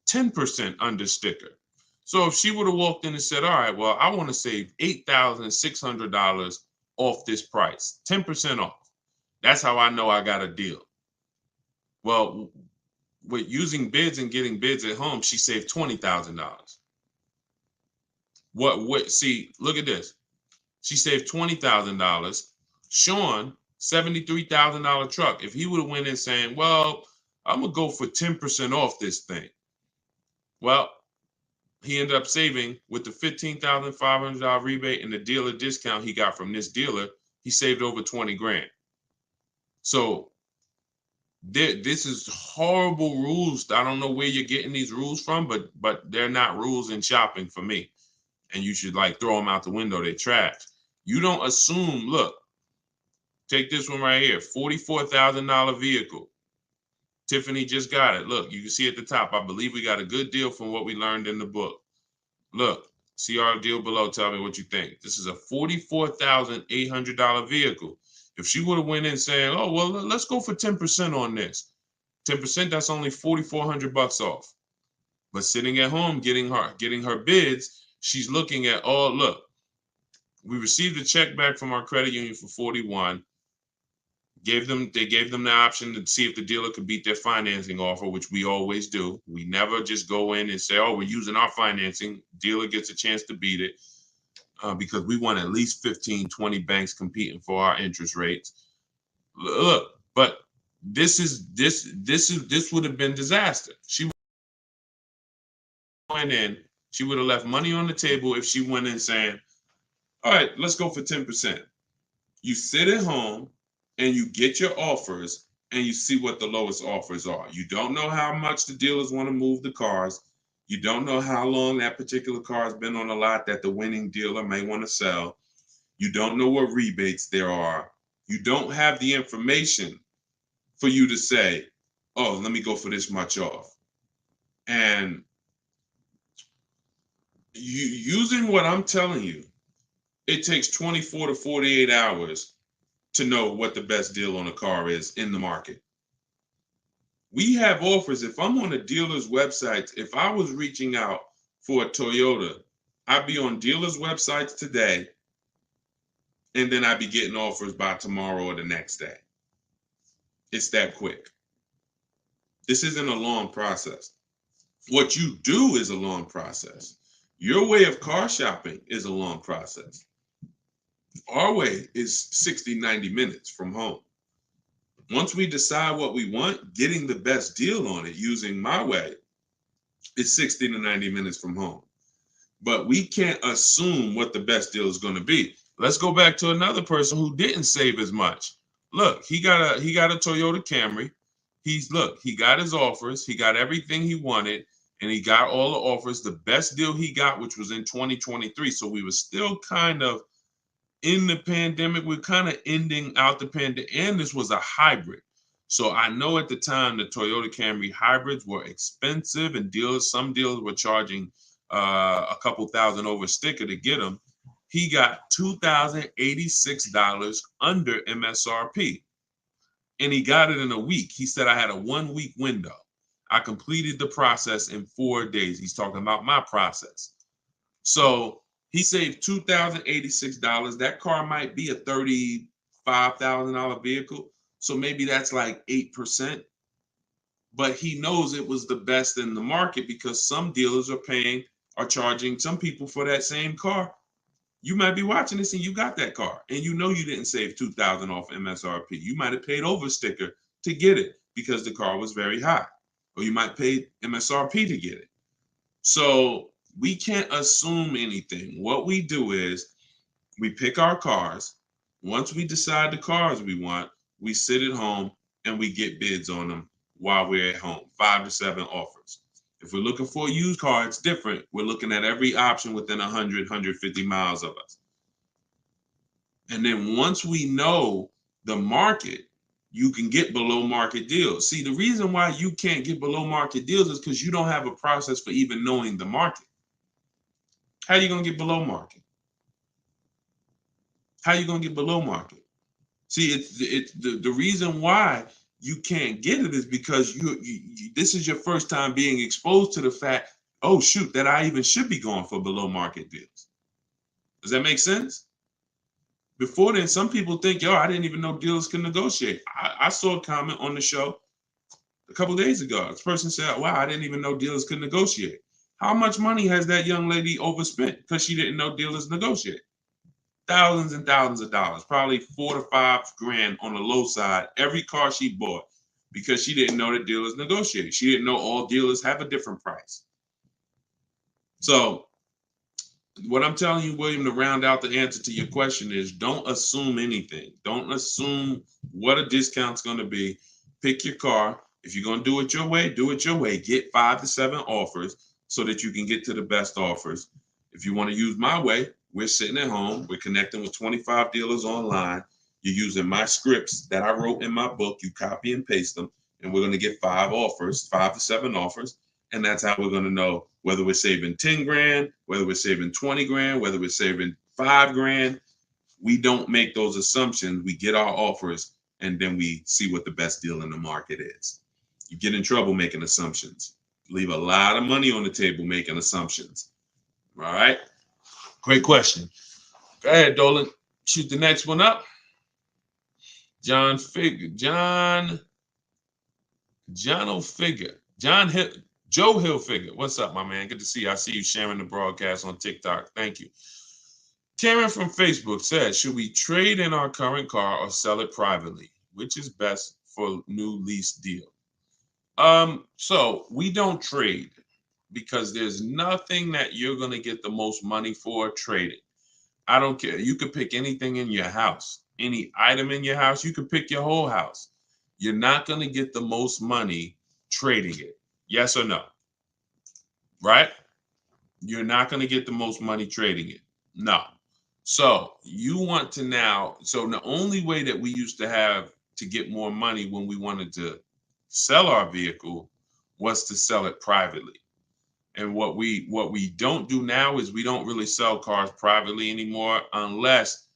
Speaker 3: 10% under sticker. So if she would have walked in and said, all right, well, I want to save $8,600 off this price, 10% off. That's how I know I got a deal. Well, with using bids and getting bids at home, she saved $20,000. See, look at this. She saved $20,000. Sean, $73,000 truck. If he would have went in saying, well, I'm going to go for 10% off this thing. Well, he ended up saving with the $15,500 rebate and the dealer discount he got from this dealer. He saved over 20 grand. So this is horrible rules. I don't know where you're getting these rules from, but they're not rules in shopping for me. And you should throw them out the window. They're trash. You don't assume, look, take this one right here, $44,000 vehicle. Tiffany just got it. Look, you can see at the top, I believe we got a good deal from what we learned in the book. Look, see our deal below. Tell me what you think. This is a $44,800 vehicle. If she would have went in saying, oh, well, let's go for 10% on this. 10%, that's only $4,400 off. But sitting at home getting her bids, she's looking at, oh, look, We received a check back from our credit union for 41. They gave them the option to see if the dealer could beat their financing offer, which we always do. We never just go in and say, oh, we're using our financing. Dealer gets a chance to beat it because we want at least 15, 20 banks competing for our interest rates. Look, but this would have been disaster. She went in, she would have left money on the table if she went in saying, all right, let's go for 10%. You sit at home and you get your offers and you see what the lowest offers are. You don't know how much the dealers want to move the cars. You don't know how long that particular car has been on the lot that the winning dealer may want to sell. You don't know what rebates there are. You don't have the information for you to say, oh, let me go for this much off. And using what I'm telling you, it takes 24 to 48 hours to know what the best deal on a car is in the market. We have offers. If I'm on a dealer's website, if I was reaching out for a Toyota, I'd be on dealers' websites today, and then I'd be getting offers by tomorrow or the next day. It's that quick. This isn't a long process. What you do is a long process. Your way of car shopping is a long process. Our way is 60, 90 minutes from home. Once we decide what we want, getting the best deal on it using my way is 60 to 90 minutes from home. But we can't assume what the best deal is going to be. Let's go back to another person who didn't save as much. Look, he got a Toyota Camry. He got his offers. He got everything he wanted, and he got all the offers. The best deal he got, which was in 2023. So we were still kind of in the pandemic. We're kind of ending out the pandemic, and this was a hybrid. So I know at the time the Toyota Camry hybrids were expensive, and some dealers were charging a couple thousand over sticker to get them. He got $2,086 under MSRP, and he got it in a week. He said, I had a 1 week window. I completed the process in 4 days. He's talking about my process. So he saved $2,086. That car might be a $35,000 vehicle. So maybe that's like 8%. But he knows it was the best in the market because some dealers are charging some people for that same car. You might be watching this and you got that car and you know you didn't save $2,000 off MSRP. You might have paid over sticker to get it because the car was very high, or you might pay MSRP to get it. So we can't assume anything. What we do is we pick our cars. Once we decide the cars we want, we sit at home and we get bids on them while we're at home, 5 to 7 offers. If we're looking for a used car, it's different. We're looking at every option within 100, 150 miles of us. And then once we know the market, you can get below market deals. See, the reason why you can't get below market deals is because you don't have a process for even knowing the market. How are you going to get below market? How are you going to get below market? See, it's the reason why you can't get it is because you this is your first time being exposed to the fact, oh shoot, that I even should be going for below market deals. Does that make sense? Before then, some people think, yo, I didn't even know dealers can negotiate. I saw a comment on the show a couple of days ago. This person said, wow, I didn't even know dealers could negotiate. How much money has that young lady overspent because she didn't know dealers negotiate? Thousands and thousands of dollars, probably $4,000 to $5,000 on the low side, every car she bought, because she didn't know that dealers negotiate. She didn't know all dealers have a different price. So what I'm telling you, William, to round out the answer to your question is don't assume anything. Don't assume what a discount's going to be. Pick your car. If you're going to do it your way, do it your way. Get 5 to 7 offers so that you can get to the best offers. If you want to use my way, we're sitting at home. We're connecting with 25 dealers online. You're using my scripts that I wrote in my book. You copy and paste them, and we're going to get 5 to 7 offers. And that's how we're going to know whether we're saving 10 grand, whether we're saving 20 grand, whether we're saving 5 grand. We don't make those assumptions. We get our offers, and then we see what the best deal in the market is. You get in trouble making assumptions. Leave a lot of money on the table making assumptions. All right. Great question. Go ahead, Dolan. Shoot the next one up. John O'Figure. John Hill. Joe Hilfiger. What's up, my man? Good to see you. I see you sharing the broadcast on TikTok. Thank you. Karen from Facebook says, should we trade in our current car or sell it privately? Which is best for new lease deal? So we don't trade because there's nothing that you're going to get the most money for trading. I don't care. You could pick anything in your house, any item in your house. You could pick your whole house. You're not going to get the most money trading it. Yes or no? Right? You're not going to get the most money trading it. No. So you want to now, so the only way that we used to have to get more money when we wanted to sell our vehicle was to sell it privately. And what we don't do now is we don't really sell cars privately anymore unless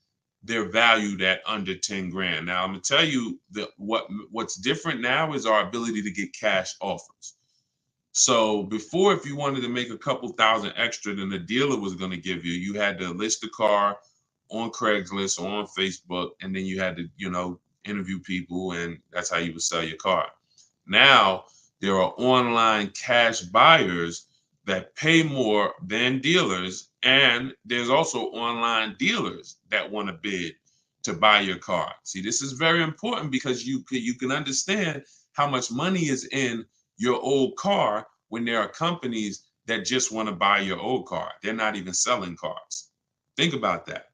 Speaker 3: they're valued at under 10 grand. Now I'm gonna tell you that what's different now is our ability to get cash offers. So before, if you wanted to make a couple thousand extra than the dealer was going to give you, you had to list the car on Craigslist or on Facebook, and then you had to, interview people, and that's how you would sell your car. Now there are online cash buyers that pay more than dealers, and there's also online dealers that want to bid to buy your car. See, this is very important because you can understand how much money is in your old car when there are companies that just want to buy your old car. They're not even selling cars. Think about that.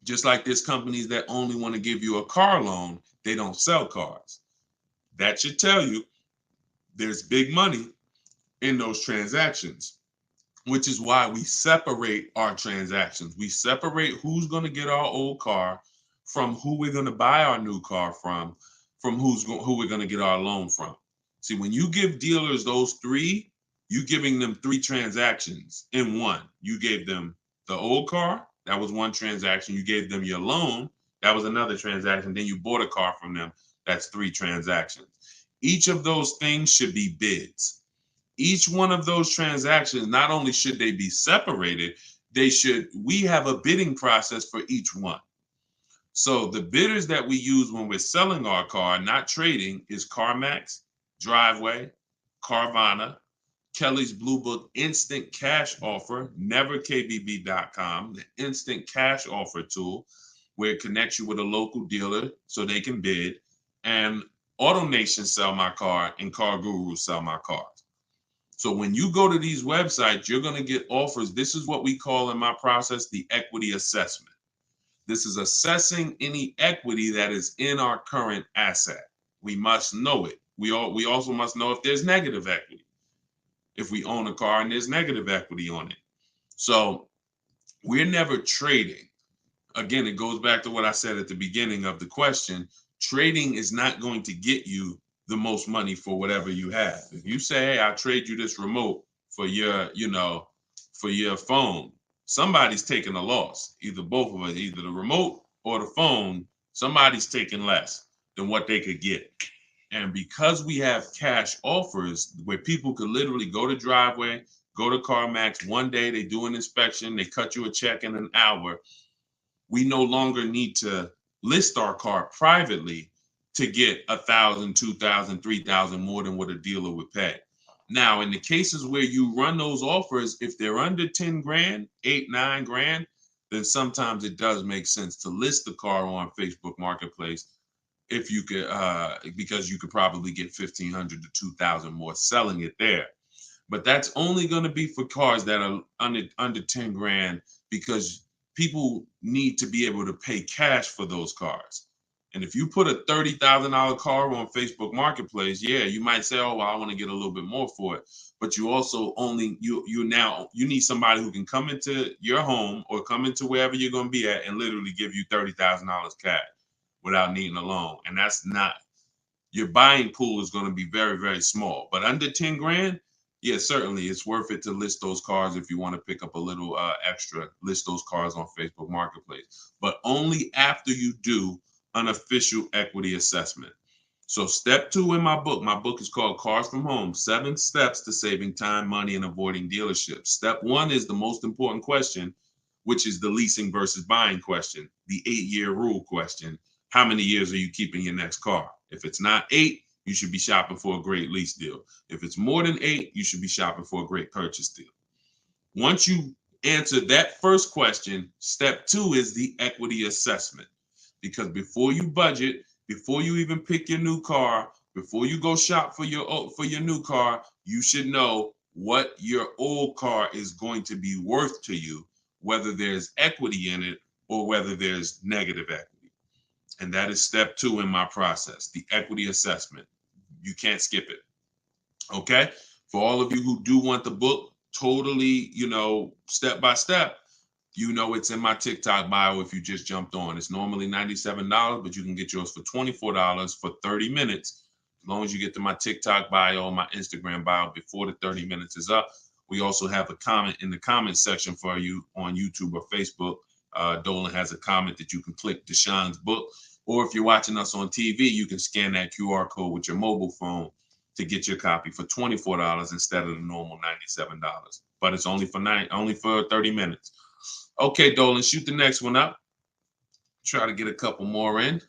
Speaker 3: Just like there's companies that only want to give you a car loan, they don't sell cars. That should tell you there's big money in those transactions, which is why we separate our transactions. We separate who's going to get our old car from who we're going to buy our new car from who we're going to get our loan from. See, when you give dealers those three, you're giving them three transactions in one. You gave them the old car, that was one transaction. You gave them your loan, that was another transaction. Then you bought a car from them, that's three transactions. Each of those things should be bids. Each one of those transactions, not only should they be separated, we have a bidding process for each one. So the bidders that we use when we're selling our car, not trading, is CarMax, Driveway, Carvana, Kelly's Blue Book Instant Cash Offer, neverkbb.com, the instant cash offer tool where it connects you with a local dealer so they can bid, and AutoNation Sell My Car and Car Guru Sell My Cars. So when you go to these websites, you're going to get offers. This is what we call in my process the equity assessment. This is assessing any equity that is in our current asset. We must know it. We also must know if there's negative equity. If we own a car and there's negative equity on it. So we're never trading. Again, it goes back to what I said at the beginning of the question. Trading is not going to get you the most money for whatever you have. If you say, hey, I'll trade you this remote for your phone, somebody's taking a loss. Either both of us, either the remote or the phone, somebody's taking less than what they could get. And because we have cash offers where people could literally go to Driveway, go to CarMax, one day they do an inspection, they cut you a check in an hour, we no longer need to list our car privately to get $1,000, $2,000, $3,000 more than what a dealer would pay. Now, in the cases where you run those offers, if they're under 10 grand, 8, 9 grand, then sometimes it does make sense to list the car on Facebook Marketplace if you could, because you could probably get 1,500 to 2,000 more selling it there. But that's only going to be for cars that are under 10 grand because people need to be able to pay cash for those cars. And if you put a $30,000 car on Facebook Marketplace, yeah, you might say, oh, well, I want to get a little bit more for it. But you also you need somebody who can come into your home or come into wherever you're going to be at and literally give you $30,000 cash without needing a loan. And that's not, your buying pool is going to be very, very small. But under 10 grand, yeah, certainly it's worth it to list those cars if you want to pick up a little extra, list those cars on Facebook Marketplace. But only after you do an official equity assessment. So step 2 in my book is called Cars from Home, 7 Steps to Saving Time, Money, and Avoiding Dealerships. Step 1 is the most important question. which is the leasing versus buying question, the 8-year rule question. How many years are you keeping your next car? If it's not 8, you should be shopping for a great lease deal. If it's more than 8, you should be shopping for a great purchase deal. Once you answer that first question, step 2 is the equity assessment. Because before you budget, before you even pick your new car, before you go shop for your new car, you should know what your old car is going to be worth to you, whether there's equity in it or whether there's negative equity. And that is step 2 in my process, the equity assessment. You can't skip it. Okay? For all of you who do want the book totally, step by step, it's in my TikTok bio if you just jumped on. It's normally $97, but you can get yours for $24 for 30 minutes. As long as you get to my TikTok bio or my Instagram bio before the 30 minutes is up. We also have a comment in the comment section for you on YouTube or Facebook. Dolan has a comment that you can click Deshone's book. Or if you're watching us on TV, you can scan that QR code with your mobile phone to get your copy for $24 instead of the normal $97. But it's only for 30 minutes. Okay, Dolan, shoot the next one up. Try to get a couple more in.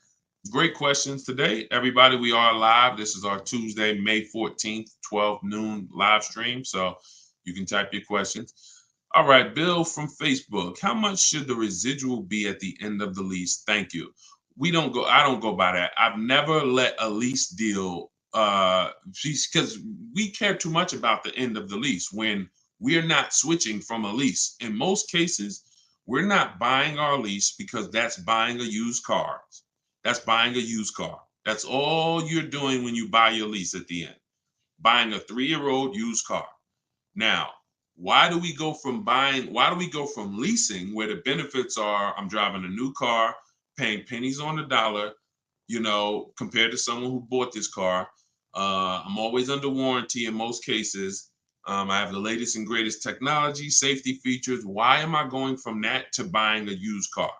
Speaker 3: Great questions today. Everybody, we are live. This is our Tuesday, May 14th, 12 noon live stream. So you can type your questions. All right, Bill from Facebook. How much should the residual be at the end of the lease? Thank you. I don't go by that. I've never let a lease deal, because we care too much about the end of the lease when we're not switching from a lease. In most cases, we're not buying our lease because that's buying a used car. That's buying a used car. That's all you're doing when you buy your lease at the end. Buying a 3-year-old used car. Now, why do we go from leasing where the benefits are I'm driving a new car, paying pennies on the dollar, compared to someone who bought this car. I'm always under warranty in most cases. I have the latest and greatest technology, safety features. Why am I going from that to buying a used car?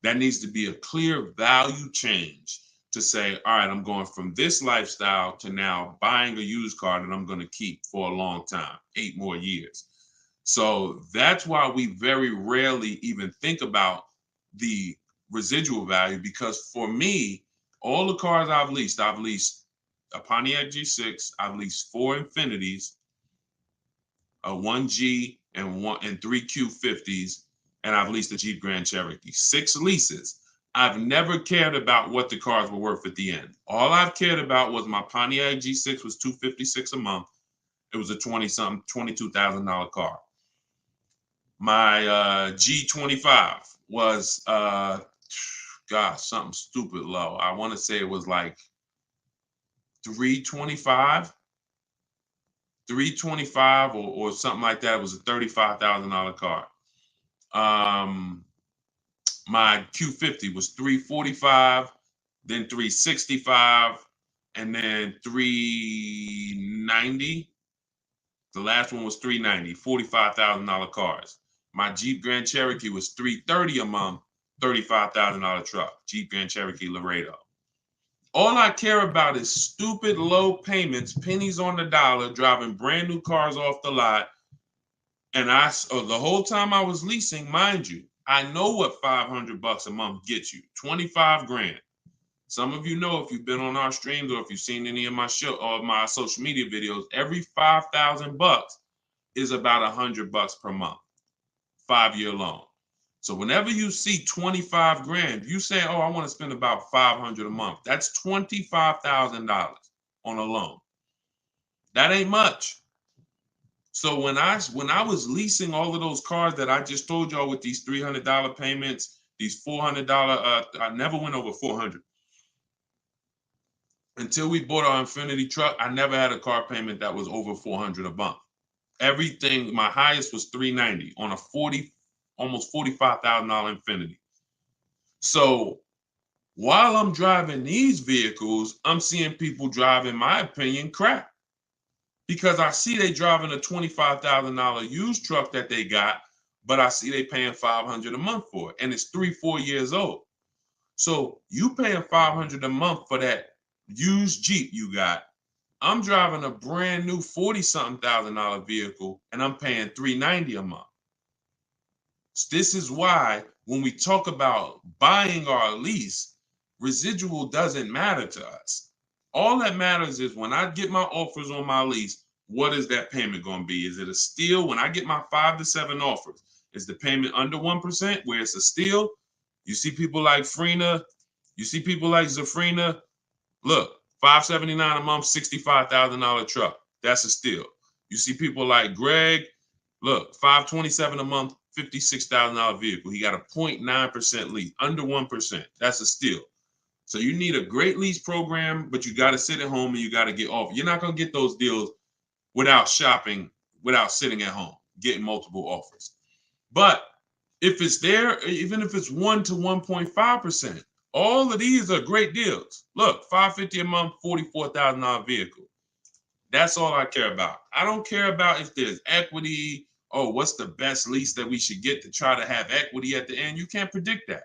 Speaker 3: That needs to be a clear value change to say, all right, I'm going from this lifestyle to now buying a used car that I'm going to keep for a long time, 8 more years. So that's why we very rarely even think about the residual value, because for me, all the cars I've leased a Pontiac G6, I've leased 4 Infinities, a 1G and 3 Q50s, and I've leased a Jeep Grand Cherokee. 6 leases. I've never cared about what the cars were worth at the end. All I've cared about was my Pontiac G6 was $256 a month. It was a $22,000 car. My G25 was something stupid low. I want to say it was like $325 or something like that. It was a $35,000 car. My Q50 was $345, then $365, and then $390. The last one was $390, $45,000 cars. My Jeep Grand Cherokee was $330 a month, $35,000 truck. Jeep Grand Cherokee Laredo. All I care about is stupid low payments, pennies on the dollar, driving brand new cars off the lot. And the whole time I was leasing, mind you, I know what $500 a month gets you, 25 grand. Some of you know if you've been on our streams or if you've seen any of my show or my social media videos, every $5,000 is about $100 per month, 5-year loan. So whenever you see 25 grand, you say, oh, I want to spend about $500 a month. That's $25,000 on a loan. That ain't much. So when I was leasing all of those cars that I just told y'all with these $300 payments, these $400, I never went over $400. Until we bought our Infinity truck, I never had a car payment that was over $400 a month. Everything, my highest was $390 on a almost $45,000 Infinity. So while I'm driving these vehicles, I'm seeing people drive, in my opinion, crap. Because I see they driving a $25,000 used truck that they got, but I see they paying $500 a month for it, and it's 3-4 years old. So you paying $500 a month for that used Jeep you got. I'm driving a brand new $40-something thousand vehicle, and I'm paying $390 a month. This is why when we talk about buying our lease, residual doesn't matter to us. All that matters is when I get my offers on my lease, what is that payment going to be? Is it a steal? When I get my 5 to 7 offers, is the payment under 1% where it's a steal? You see people like Frina, you see people like Zafrina. Look, $579 a month, $65,000 truck. That's a steal. You see people like Greg. Look, $527 a month, $56,000 vehicle. He got a 0.9% lease, under 1%. That's a steal. So you need a great lease program, but you got to sit at home and you got to get off. You're not going to get those deals without shopping, without sitting at home, getting multiple offers. But if it's there, even if it's 1 to 1.5%, all of these are great deals. Look, $550 a month, $44,000 vehicle. That's all I care about. I don't care about if there's equity. Oh, what's the best lease that we should get to try to have equity at the end? You can't predict that.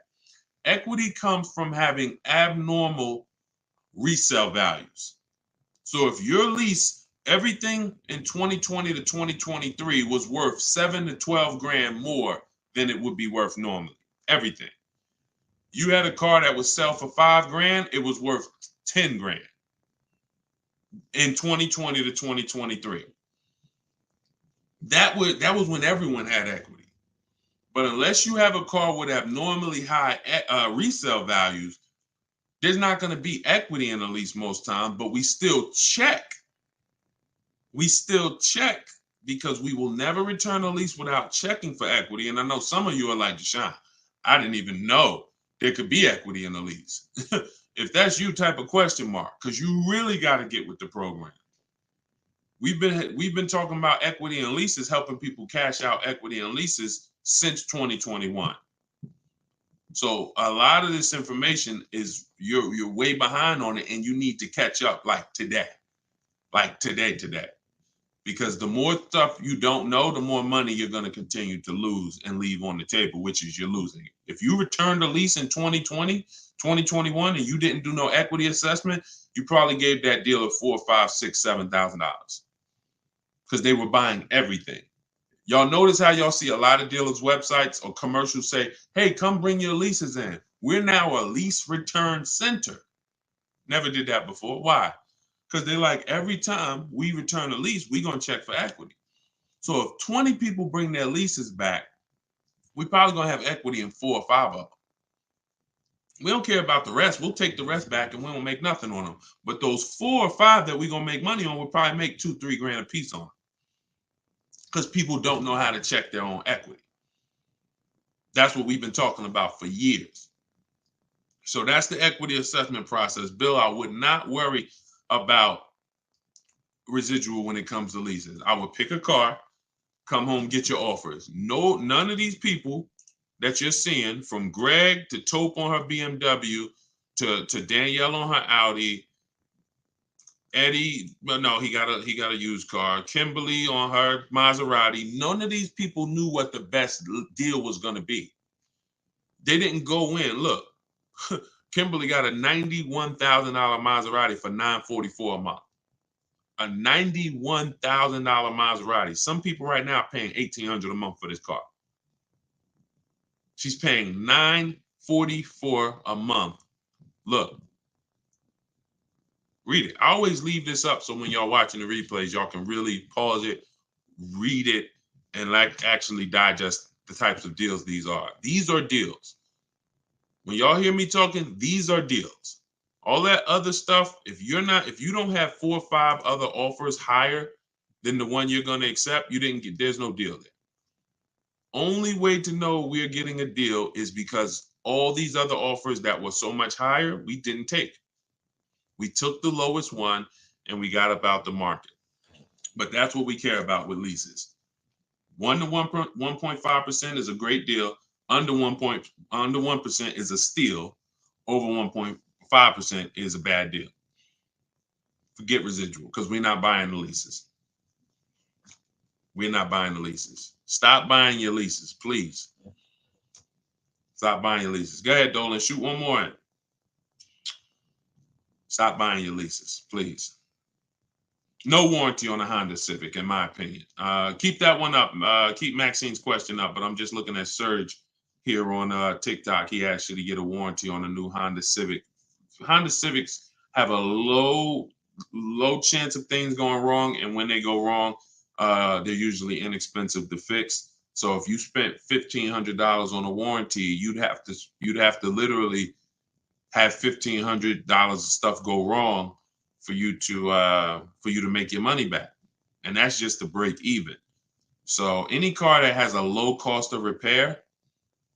Speaker 3: Equity comes from having abnormal resale values. So if your lease, everything in 2020 to 2023 was worth 7 to 12 grand more than it would be worth normally. Everything. You had a car that would sell for 5 grand, it was worth 10 grand in 2020 to 2023. That was when everyone had equity. But unless you have a car with abnormally high resale values, there's not going to be equity in a lease most time, but we still check. We still check because we will never return a lease without checking for equity. And I know some of you are like, Deshone, I didn't even know there could be equity in a lease. If that's you, type of question mark, because you really got to get with the program. We've been talking about equity and leases, helping people cash out equity and leases since 2021. So a lot of this information is you're way behind on it, and you need to catch up like today. Because the more stuff you don't know, the more money you're going to continue to lose and leave on the table, which is you're losing. If you returned a lease in 2020, 2021, and you didn't do no equity assessment, you probably gave that dealer $4,000, $5,000, $6,000, $7,000 because they were buying everything. Y'all notice how y'all see a lot of dealers' websites or commercials say, hey, come bring your leases in. We're now a lease return center. Never did that before. Why? Because they're like, every time we return a lease, we're going to check for equity. So if 20 people bring their leases back, we're probably going to have equity in 4 or 5 of them. We don't care about the rest. We'll take the rest back and we won't make nothing on them. But those 4 or 5 that we're going to make money on, we'll probably make 2, 3 grand a piece on. Because people don't know how to check their own equity. That's what we've been talking about for years. So that's the equity assessment process. Bill, I would not worry about residual when it comes to leases. I would pick a car, come home, get your offers. No, none of these people that you're seeing, from Greg to Taupe on her BMW to Danielle on her Audi, Eddie, well, no, he got a used car. Kimberly on her Maserati. None of these people knew what the best deal was going to be. They didn't go in. Look, Kimberly got a $91,000 Maserati for $944 a month. A $91,000 Maserati. Some people right now are paying $1,800 a month for this car. She's paying $944 a month. Look. Read it. I always leave this up so when y'all watching the replays, y'all can really pause it, read it, and like actually digest the types of deals these are. These are deals. When y'all hear me talking, these are deals. All that other stuff, if you don't have 4 or 5 other offers higher than the one you're going to accept, there's no deal there. Only way to know we're getting a deal is because all these other offers that were so much higher, we didn't take. We took the lowest one and we got about the market. But that's what we care about with leases. 1 to 1.5% is a great deal. Under 1% is a steal. Over 1.5% is a bad deal. Forget residual because we're not buying the leases. We're not buying the leases. Stop buying your leases, please. Stop buying your leases. Go ahead, Dolan. Shoot one more in. Stop buying your leases, please. No warranty on a Honda Civic, in my opinion. Keep that one up. Keep Maxine's question up. But I'm just looking at Serge here on TikTok. He actually get a warranty on a new Honda Civic. Honda Civics have a low chance of things going wrong, and when they go wrong, they're usually inexpensive to fix. So if you spent $1,500 on a warranty, you'd have to literally have $1,500 of stuff go wrong for you to make your money back, and that's just to break even. So any car that has a low cost of repair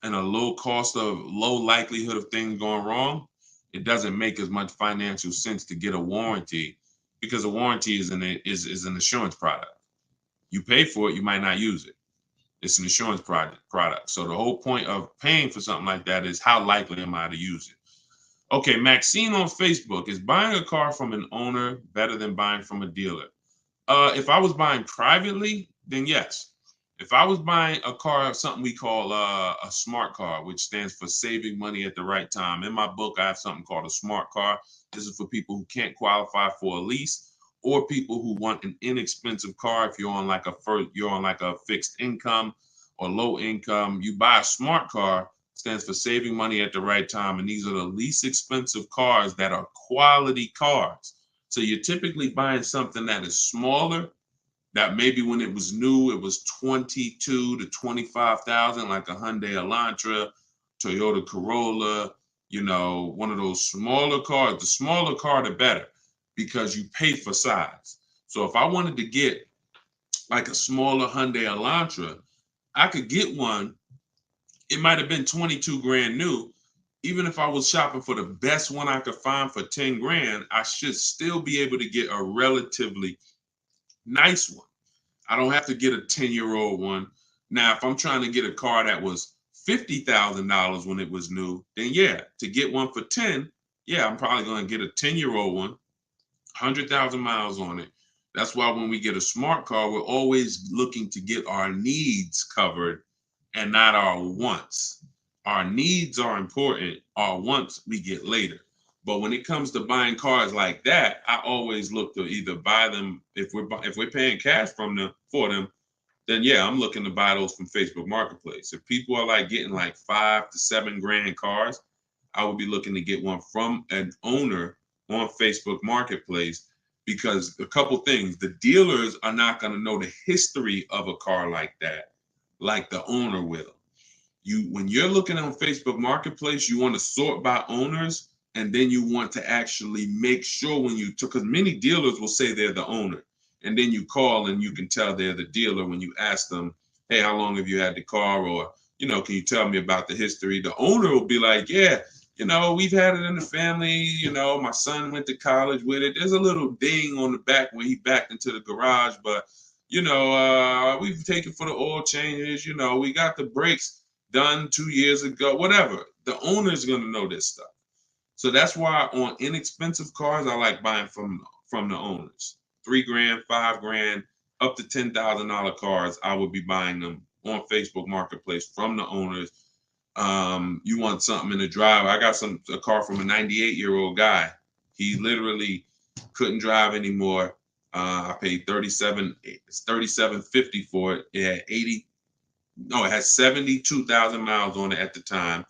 Speaker 3: and a low likelihood of things going wrong, it doesn't make as much financial sense to get a warranty, because a warranty is an insurance product. You pay for it, you might not use it. It's an insurance product. So the whole point of paying for something like that is, how likely am I to use it? Okay, Maxine on Facebook: is buying a car from an owner better than buying from a dealer? If I was buying privately, then yes. If I was buying a car, something we call a smart car, which stands for saving money at the right time. In my book, I have something called a smart car. This is for people who can't qualify for a lease, or people who want an inexpensive car. If you're on like a fixed income or low income, you buy a smart car. Stands for saving money at the right time, and these are the least expensive cars that are quality cars. So you're typically buying something that is smaller, that maybe when it was new, it was 22 to 25,000, like a Hyundai Elantra, Toyota Corolla, one of those smaller cars. The smaller car, the better, because you pay for size. So if I wanted to get like a smaller Hyundai Elantra, I could get one. It might have been 22 grand new. Even if I was shopping for the best one I could find for 10 grand, I should still be able to get a relatively nice one. I don't have to get a 10-year-old one. Now, if I'm trying to get a car that was $50,000 when it was new, then yeah, to get one for 10, yeah, I'm probably going to get a 10-year-old one, 100,000 miles on it. That's why when we get a smart car, we're always looking to get our needs covered and not our wants. Our needs are important. Our wants we get later. But when it comes to buying cars like that, I always look to either buy them, if we're paying cash for them, then yeah, I'm looking to buy those from Facebook Marketplace. If people are like getting like 5 to 7 grand cars, I would be looking to get one from an owner on Facebook Marketplace, because a couple things: the dealers are not going to know the history of a car like that, like the owner will. When you're looking on Facebook Marketplace, you want to sort by owners, and then you want to actually make sure because many dealers will say they're the owner, and then you call and you can tell they're the dealer when you ask them, hey, how long have you had the car? Or, can you tell me about the history? The owner will be like, yeah, we've had it in the family. My son went to college with it. There's a little ding on the back when he backed into the garage, but we've taken for the oil changes. We got the brakes done 2 years ago, whatever. The owner is going to know this stuff. So that's why on inexpensive cars, I like buying from the owners. 3 grand, 5 grand, up to $10,000 cars, I would be buying them on Facebook Marketplace from the owners. You want something in the drive? I got a car from a 98-year-old guy. He literally couldn't drive anymore. I paid $37.50 for it. It had 72,000 miles on it at the time.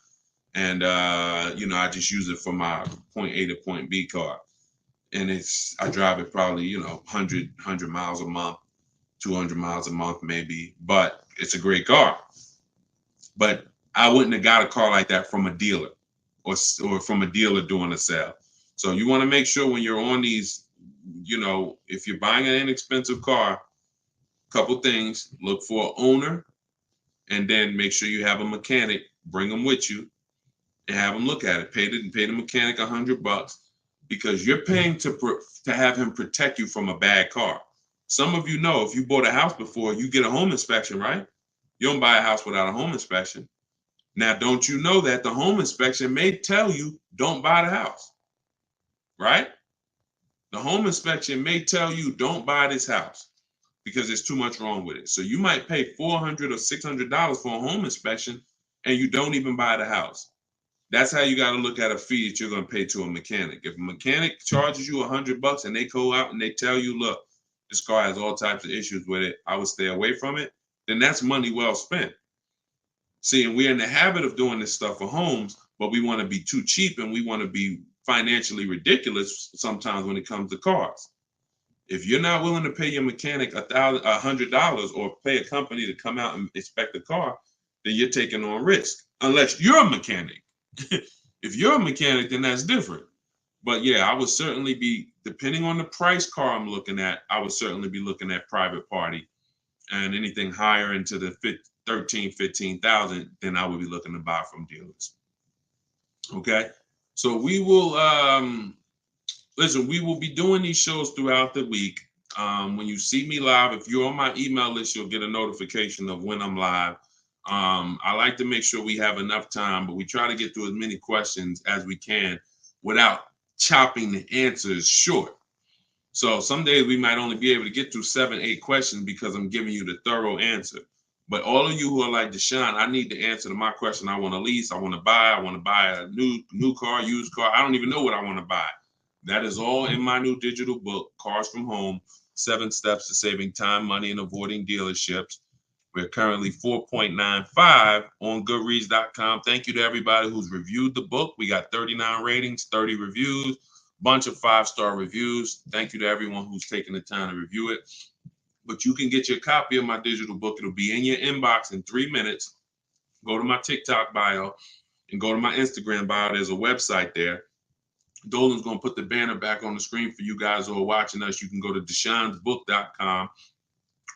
Speaker 3: And, I just use it for my point A to point B car. And I drive it probably, 100 miles a month, 200 miles a month maybe, but it's a great car. But I wouldn't have got a car like that from a dealer or from a dealer doing a sale. So you want to make sure when you're on these, if you're buying an inexpensive car, couple things: look for an owner, and then make sure you have a mechanic, bring them with you, and have him look at it. Pay the mechanic $100, because you're paying to have him protect you from a bad car. Some of you know, if you bought a house before, you get a home inspection, right? You don't buy a house without a home inspection. Now, don't you know that the home inspection may tell you don't buy the house, right? The home inspection may tell you don't buy this house because there's too much wrong with it. So you might pay $400 or $600 for a home inspection, and you don't even buy the house. That's how you got to look at a fee that you're going to pay to a mechanic. If a mechanic charges you $100 and they go out and they tell you, look, this car has all types of issues with it, I would stay away from it, then that's money well spent. See, and we're in the habit of doing this stuff for homes, but we want to be too cheap and we want to be financially ridiculous sometimes when it comes to cars. If you're not willing to pay your mechanic $100 or pay a company to come out and inspect the car, then you're taking on risk. Unless you're a mechanic. If you're a mechanic, then that's different. But yeah, I would certainly be, depending on the price car I'm looking at, I would certainly be looking at private party, and anything higher into the 13, 15,000, then I would be looking to buy from dealers. Okay, so we will listen. We will be doing these shows throughout the week. When you see me live, if you're on my email list, you'll get a notification of when I'm live. I like to make sure we have enough time, but we try to get through as many questions as we can without chopping the answers short. So some days we might only be able to get through 7, 8 questions because I'm giving you the thorough answer. But all of you who are like Deshone, I need the answer to my question. I want to lease. I want to buy. I want to buy a new car, used car. I don't even know what I want to buy. That is all in my new digital book, Cars from Home, 7 Steps to Saving Time, Money, and Avoiding Dealerships. We're currently 4.95 on Goodreads.com. Thank you to everybody who's reviewed the book. We got 39 ratings, 30 reviews, bunch of 5-star reviews. Thank you to everyone who's taken the time to review it. But you can get your copy of my digital book. It'll be in your inbox in 3 minutes. Go to my TikTok bio and go to my Instagram bio. There's a website there. Dolan's going to put the banner back on the screen for you guys who are watching us. You can go to deshonesbook.com,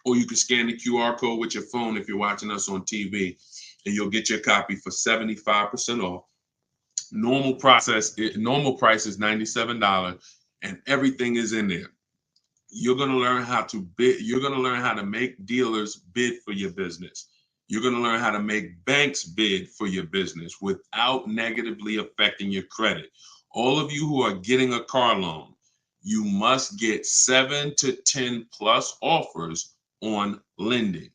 Speaker 3: or you can scan the QR code with your phone if you're watching us on TV, and you'll get your copy for 75% off. Normal price is $97, and everything is in there. You're going to learn how to bid. You're going to learn how to make dealers bid for your business. You're going to learn how to make banks bid for your business without negatively affecting your credit. All of you who are getting a car loan, you must get 7 to 10 plus offers on lending,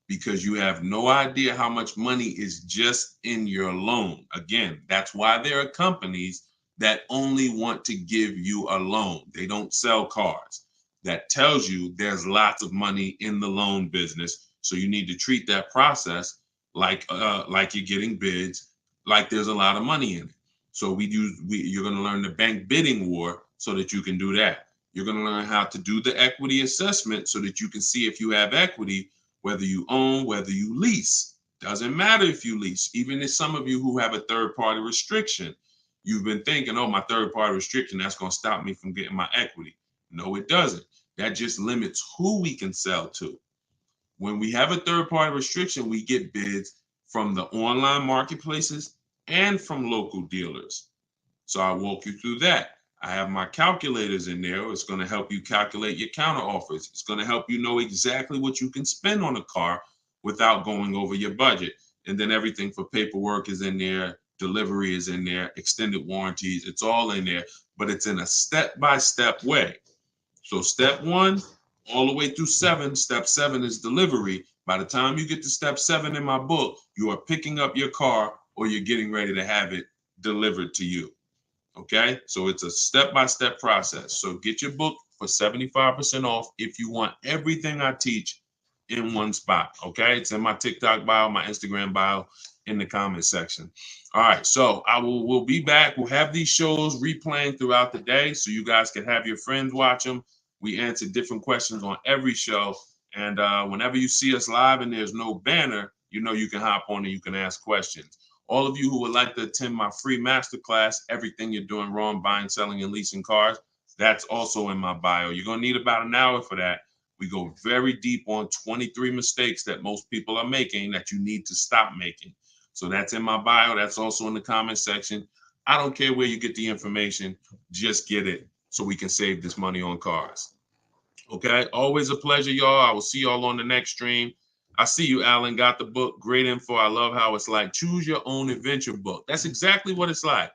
Speaker 3: because you have no idea how much money is just in your loan. Again, that's why there are companies that only want to give you a loan. They don't sell cars. That tells you there's lots of money in the loan business. So you need to treat that process like you're getting bids, like there's a lot of money in it. So you're going to learn the bank bidding war so that you can do that. You're going to learn how to do the equity assessment so that you can see if you have equity, whether you own, whether you lease. Doesn't matter if you lease. Even if some of you who have a third-party restriction, you've been thinking, oh, my third-party restriction, that's going to stop me from getting my equity. No, it doesn't. That just limits who we can sell to. When we have a third-party restriction, we get bids from the online marketplaces and from local dealers. So I walk you through that. I have my calculators in there. It's going to help you calculate your counter offers. It's going to help you know exactly what you can spend on a car without going over your budget. And then everything for paperwork is in there. Delivery is in there. Extended warranties. It's all in there, but it's in a step-by-step way. So step 1, all the way through 7, step 7 is delivery. By the time you get to step 7 in my book, you are picking up your car or you're getting ready to have it delivered to you. Okay, so it's a step-by-step process. So get your book for 75% off if you want everything I teach in one spot. Okay, it's in my TikTok bio, my Instagram bio, in the comment section. All right, so we'll be back. We'll have these shows replaying throughout the day so you guys can have your friends watch them. We answer different questions on every show. And whenever you see us live and there's no banner, you know you can hop on and you can ask questions. All of you who would like to attend my free masterclass, Everything You're Doing Wrong, Buying, Selling, and Leasing Cars, that's also in my bio. You're going to need about an hour for that. We go very deep on 23 mistakes that most people are making that you need to stop making. So that's in my bio. That's also in the comment section. I don't care where you get the information. Just get it so we can save this money on cars. Okay? Always a pleasure, y'all. I will see y'all on the next stream. I see you, Alan. Got the book. Great info. I love how it's like choose your own adventure book. That's exactly what it's like.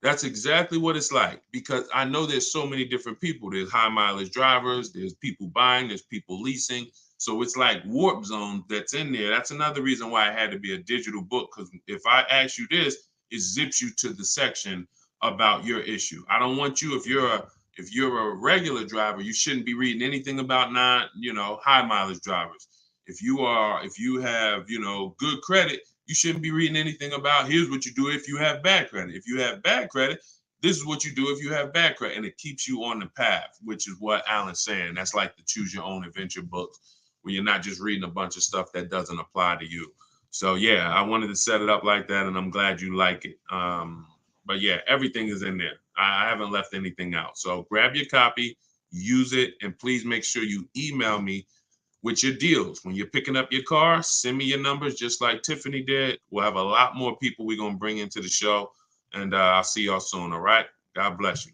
Speaker 3: That's exactly what it's like, because I know there's so many different people. There's high mileage drivers. There's people buying. There's people leasing. So it's like warp zone that's in there. That's another reason why it had to be a digital book, because if I ask you this, it zips you to the section about your issue. I don't want you, if you're If you're a regular driver, you shouldn't be reading anything about high mileage drivers. If you have, good credit, you shouldn't be reading anything about here's what you do if you have bad credit. If you have bad credit, this is what you do if you have bad credit. And it keeps you on the path, which is what Alan's saying. That's like the choose your own adventure book, where you're not just reading a bunch of stuff that doesn't apply to you. So yeah, I wanted to set it up like that, and I'm glad you like it. But yeah, everything is in there. I haven't left anything out. So grab your copy, use it, and please make sure you email me with your deals. When you're picking up your car, send me your numbers just like Tiffany did. We'll have a lot more people we're going to bring into the show. And I'll see y'all soon, all right? God bless you.